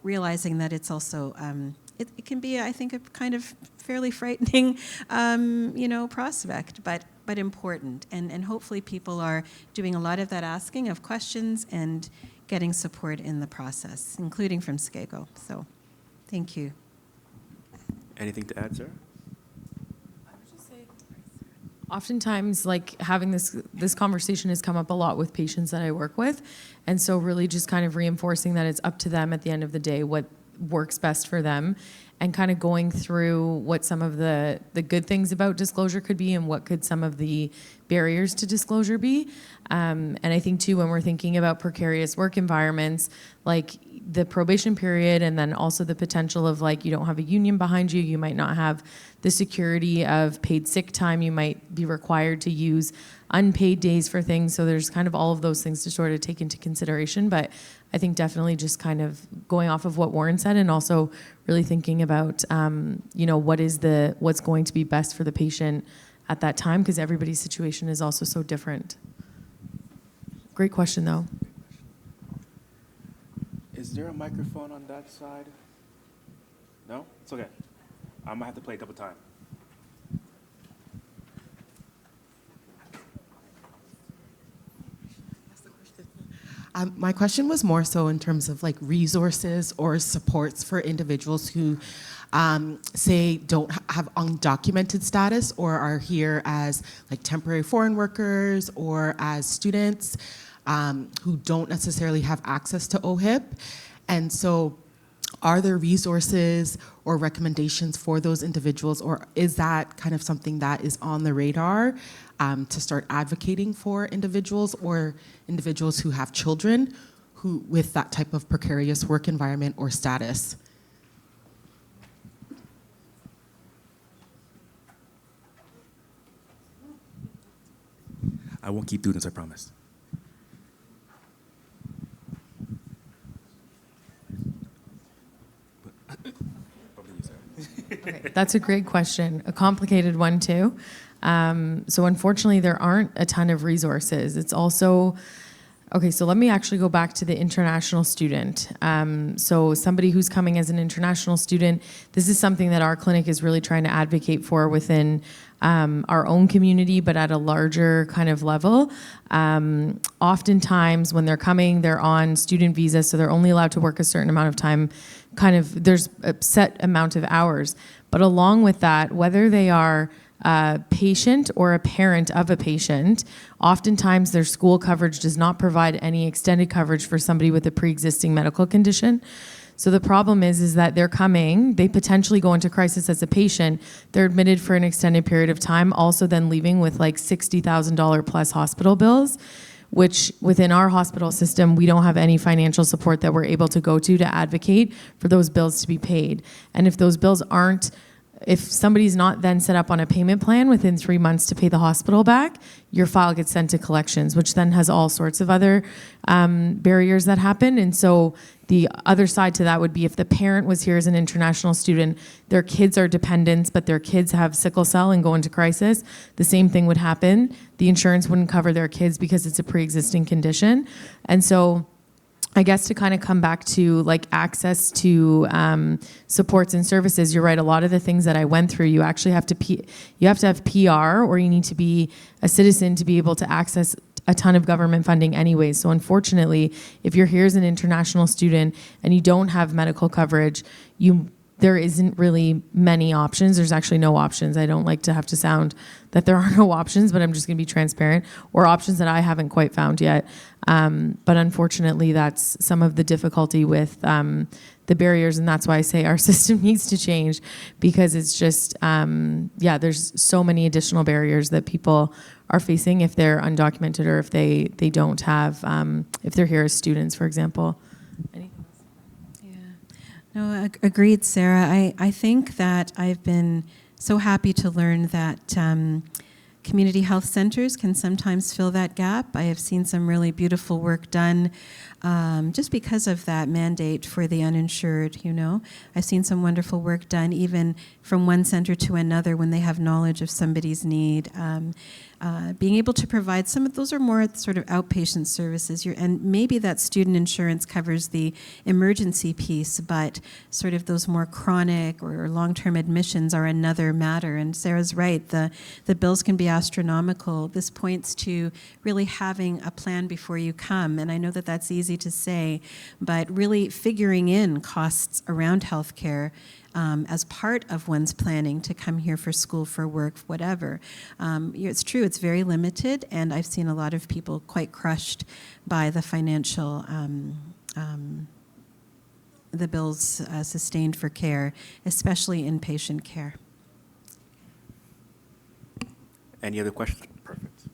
realizing that it's also, it can be, I think, a kind of fairly frightening, prospect, but important. And hopefully people are doing a lot of that asking of questions and getting support in the process, including from Sickle. So, thank you. Anything to add, Sarah? Oftentimes, like, having this conversation has come up a lot with patients that I work with. And so really just kind of reinforcing that it's up to them at the end of the day what works best for them, and kind of going through what some of the good things about disclosure could be and what could some of the barriers to disclosure be. And I think too, when we're thinking about precarious work environments, like the probation period, and then also the potential of, like, you don't have a union behind you, you might not have the security of paid sick time, you might be required to use unpaid days for things. So there's kind of all of those things to sort of take into consideration. But I think definitely just kind of going off of what Warren said, and also really thinking about, what's going to be best for the patient at that time, because everybody's situation is also so different. Great question, though. Is there a microphone on that side? No? It's okay. I'm gonna have to play a double time. My question was more so in terms of like resources or supports for individuals who say don't have undocumented status or are here as like temporary foreign workers or as students who don't necessarily have access to OHIP. And so are there resources or recommendations for those individuals, or is that kind of something that is on the radar to start advocating for individuals or individuals who have children who with that type of precarious work environment or status? I won't keep doing this, I promise. That's a great question, a complicated one too. So unfortunately, there aren't a ton of resources. It's also, okay, so let me actually go back to the international student. So somebody who's coming as an international student, this is something that our clinic is really trying to advocate for within our own community, but at a larger kind of level. Oftentimes when they're coming, they're on student visa, so they're only allowed to work a certain amount of time, kind of, there's a set amount of hours. But along with that, whether they are a patient or a parent of a patient, oftentimes their school coverage does not provide any extended coverage for somebody with a pre-existing medical condition. So the problem is that they're coming, they potentially go into crisis as a patient, they're admitted for an extended period of time, also then leaving with like $60,000 plus hospital bills, which within our hospital system, we don't have any financial support that we're able to go to advocate for those bills to be paid. And if those bills aren't, if somebody's not then set up on a payment plan within 3 months to pay the hospital back, your file gets sent to collections, which then has all sorts of other barriers that happen. And so the other side to that would be if the parent was here as an international student, their kids are dependents, but their kids have sickle cell and go into crisis, the same thing would happen. The insurance wouldn't cover their kids because it's a pre-existing condition. And so I guess to kind of come back to like access to supports and services, you're right. A lot of the things that I went through, you actually have to have PR, or you need to be a citizen to be able to access a ton of government funding anyways. So unfortunately, if you're here as an international student and you don't have medical coverage, you there isn't really many options. There's actually no options. I don't like to have to sound that there are no options, but I'm just going to be transparent, or options that I haven't quite found yet. But unfortunately, that's some of the difficulty with the barriers, and that's why I say our system needs to change, because it's just, there's so many additional barriers that people are facing if they're undocumented, or if they don't have, if they're here as students, for example. No, agreed, Sarah. I think that I've been so happy to learn that community health centers can sometimes fill that gap. I have seen some really beautiful work done just because of that mandate for the uninsured, you know. I've seen some wonderful work done even from one center to another when they have knowledge of somebody's need. Being able to provide some of those are more sort of outpatient services, and maybe that student insurance covers the emergency piece, but sort of those more chronic or long-term admissions are another matter. And Sarah's right, the bills can be astronomical. This points to really having a plan before you come, and I know that that's easy to say, but really figuring in costs around healthcare as part of one's planning to come here for school, for work, whatever. It's true, it's very limited, and I've seen a lot of people quite crushed by the financial, the bills sustained for care, especially inpatient care. Any other questions? Perfect.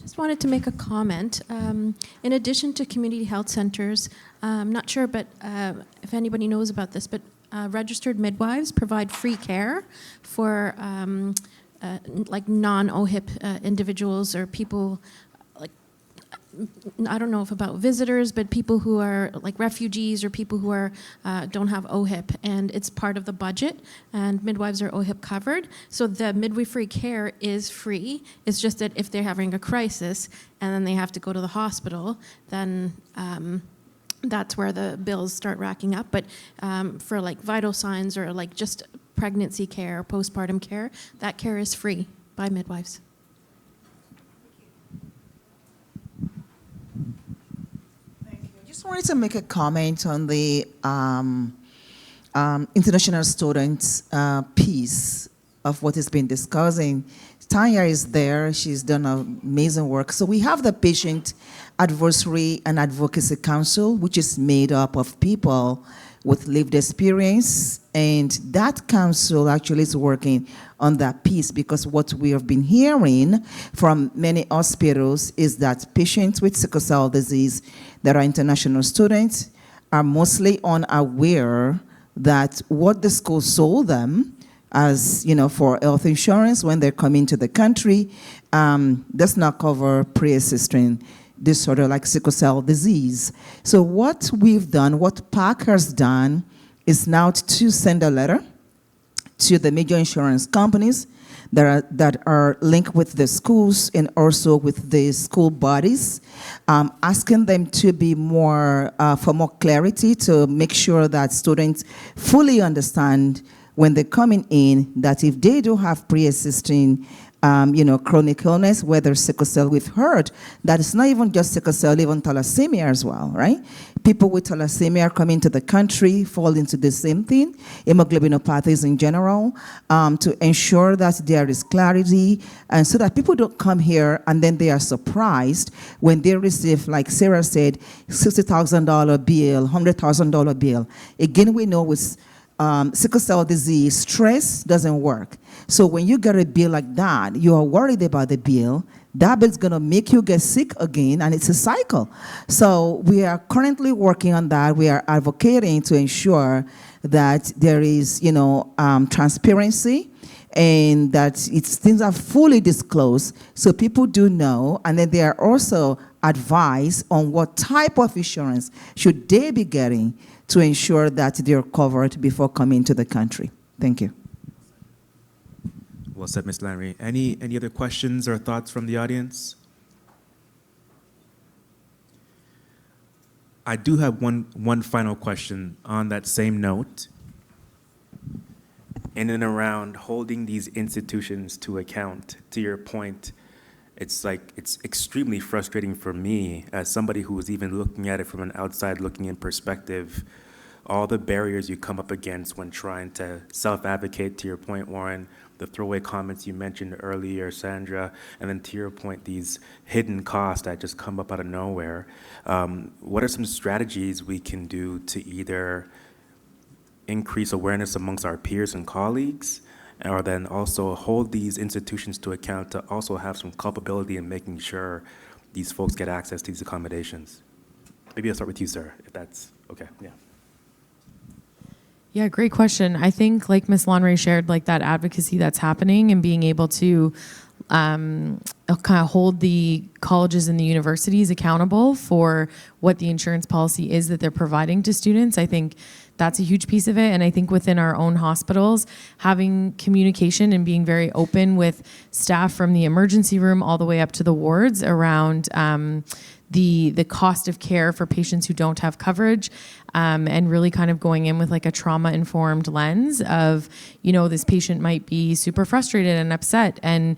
Just wanted to make a comment. In addition to community health centers, I'm not sure, but if anybody knows about this, but registered midwives provide free care for like non-OHIP individuals, or people, like, I don't know if about visitors, but people who are like refugees, or people who are don't have OHIP, and it's part of the budget, and midwives are OHIP covered. So the midwifery care is free. It's just that if they're having a crisis and then they have to go to the hospital, then that's where the bills start racking up. But for like vital signs, or like just pregnancy care, postpartum care, that care is free by midwives. Just wanted to make a comment on the international students piece of what has been discussing. Tanya is there. She's done amazing work. So we have the Patient Advisory and Advocacy Council, which is made up of people with lived experience, and that council actually is working on that piece, because what we have been hearing from many hospitals is that patients with sickle cell disease that are international students are mostly unaware that what the school sold them as, you know, for health insurance when they're coming to the country does not cover pre-existing disorder like sickle cell disease. So what we've done, what PAC has done, is now to send a letter to the major insurance companies that are linked with the schools and also with the school bodies, asking them to be more, for more clarity, to make sure that students fully understand when they're coming in that if they do have pre-existing chronic illness, whether sickle cell, we've heard that it's not even just sickle cell, even thalassemia as well, right? People with thalassemia coming to the country fall into the same thing, hemoglobinopathies in general, to ensure that there is clarity, and so that people don't come here and then they are surprised when they receive, like Sarah said, $60,000 bill, $100,000 bill. Again, we know with sickle cell disease, stress doesn't work. So when you get a bill like that, you are worried about the bill. That bill's going to make you get sick again, and it's a cycle. So we are currently working on that. We are advocating to ensure that there is, transparency, and that things are fully disclosed so people do know, and then they are also advised on what type of insurance should they be getting to ensure that they're covered before coming to the country. Thank you. Well said, Ms. Delaney. Any other questions or thoughts from the audience? I do have one final question on that same note. In and around holding these institutions to account, to your point, it's like, it's extremely frustrating for me as somebody who is even looking at it from an outside looking in perspective, all the barriers you come up against when trying to self-advocate, to your point, Warren, the throwaway comments you mentioned earlier, Sandra, and then to your point, these hidden costs that just come up out of nowhere. What are some strategies we can do to either increase awareness amongst our peers and colleagues, or then also hold these institutions to account to also have some culpability in making sure these folks get access to these accommodations? Maybe I'll start with you, sir, if that's okay. Yeah. Yeah, great question. I think, like Ms. Lonray shared, like that advocacy that's happening and being able to kind of hold the colleges and the universities accountable for what the insurance policy is that they're providing to students. I think that's a huge piece of it. And I think within our own hospitals, having communication and being very open with staff from the emergency room all the way up to the wards around the cost of care for patients who don't have coverage, and really kind of going in with like a trauma-informed lens of, you know, this patient might be super frustrated and upset and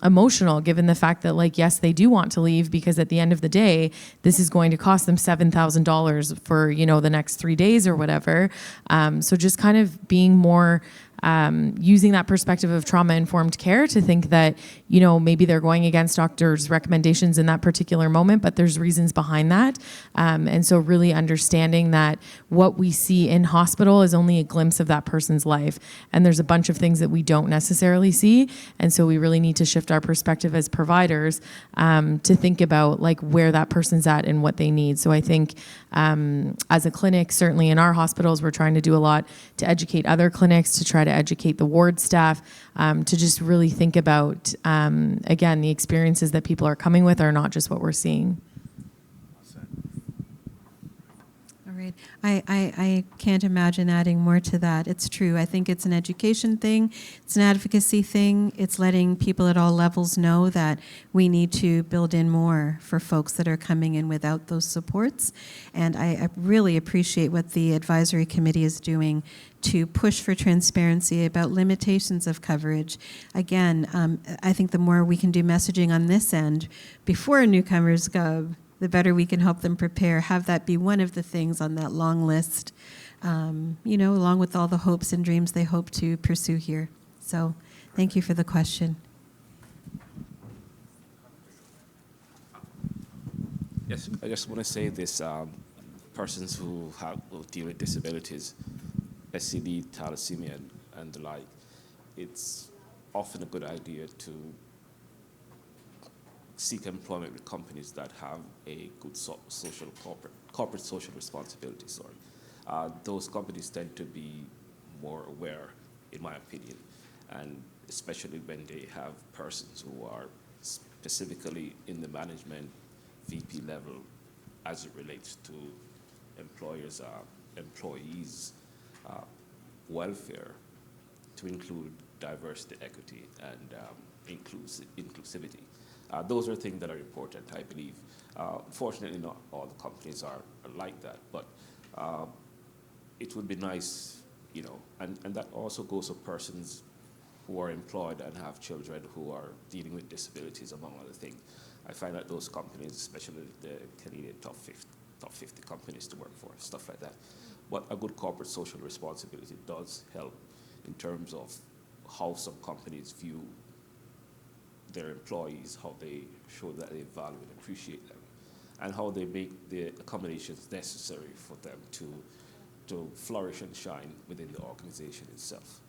emotional, given the fact that, like, yes, they do want to leave because at the end of the day, this is going to cost them $7,000 for, you know, the next 3 days or whatever. So just kind of being more using that perspective of trauma-informed care to think that, you know, maybe they're going against doctors' recommendations in that particular moment, but there's reasons behind that. And so really understanding that what we see in hospital is only a glimpse of that person's life. And there's a bunch of things that we don't necessarily see. And so we really need to shift our perspective as providers to think about like where that person's at and what they need. So I think as a clinic, certainly in our hospitals, we're trying to do a lot to educate other clinics, to try to educate the ward staff, to just really think about, again, the experiences that people are coming with are not just what we're seeing. All right. I can't imagine adding more to that. It's true. I think it's an education thing. It's an advocacy thing. It's letting people at all levels know that we need to build in more for folks that are coming in without those supports. And I really appreciate what the advisory committee is doing to push for transparency about limitations of coverage. Again, I think the more we can do messaging on this end before newcomers go, the better we can help them prepare. Have that be one of the things on that long list, you know, along with all the hopes and dreams they hope to pursue here. So thank you for the question. Yes, I just want to say this, persons who deal with disabilities, SCD, thalassemia, and the like, it's often a good idea to seek employment with companies that have a good social corporate social responsibility. Those companies tend to be more aware, in my opinion, and especially when they have persons who are specifically in the management VP level as it relates to employers, employees, welfare, to include diversity, equity, and inclusivity. Those are things that are important, I believe. Fortunately, not all the companies are like that, but it would be nice, you know, and that also goes for persons who are employed and have children who are dealing with disabilities, among other things. I find that those companies, especially the Canadian top 50 companies to work for, stuff like that. But a good corporate social responsibility does help in terms of how some companies view their employees, how they show that they value and appreciate them, and how they make the accommodations necessary for them to flourish and shine within the organization itself.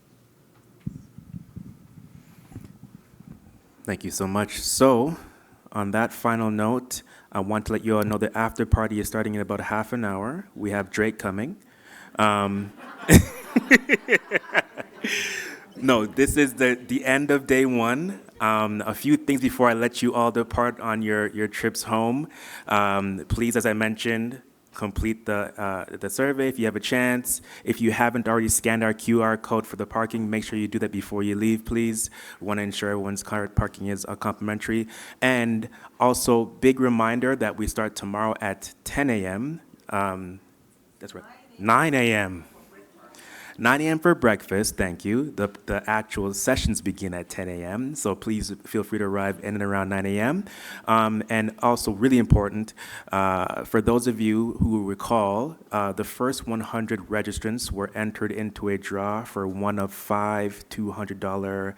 Thank you so much. So, on that final note, I want to let you all know the after party is starting in about half an hour. We have Drake coming. No, this is the end of day one. A few things before I let you all depart on your trips home. Please, as I mentioned, complete the survey if you have a chance. If you haven't already scanned our QR code for the parking, make sure you do that before you leave, please. We want to ensure everyone's car parking is complimentary. And also, big reminder that we start tomorrow at 10 a.m. That's right, 9 a.m. 9 a.m. for breakfast, thank you. The actual sessions begin at 10 a.m., so please feel free to arrive in and around 9 a.m. And also really important, for those of you who recall, the first 100 registrants were entered into a draw for one of 5 $200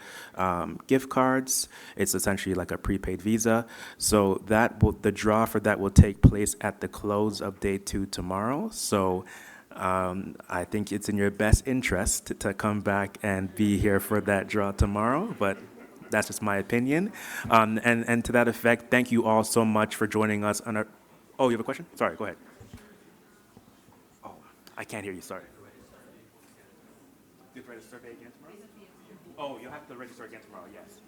gift cards. It's essentially like a prepaid Visa. So the draw for that will take place at the close of day 2 tomorrow. So I think it's in your best interest to come back and be here for that draw tomorrow, but that's just my opinion. And to that effect, thank you all so much for joining us on our, oh, you have a question? Sorry, go ahead. Oh, I can't hear you, sorry. Do you have to register again tomorrow? Oh, you'll have to register again tomorrow, yes.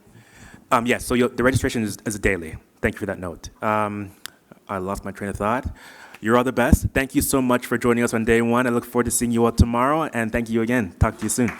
Yes, so the registration is daily. Thank you for that note. I lost my train of thought. You're all the best. Thank you so much for joining us on day 1. I look forward to seeing you all tomorrow, and thank you again. Talk to you soon.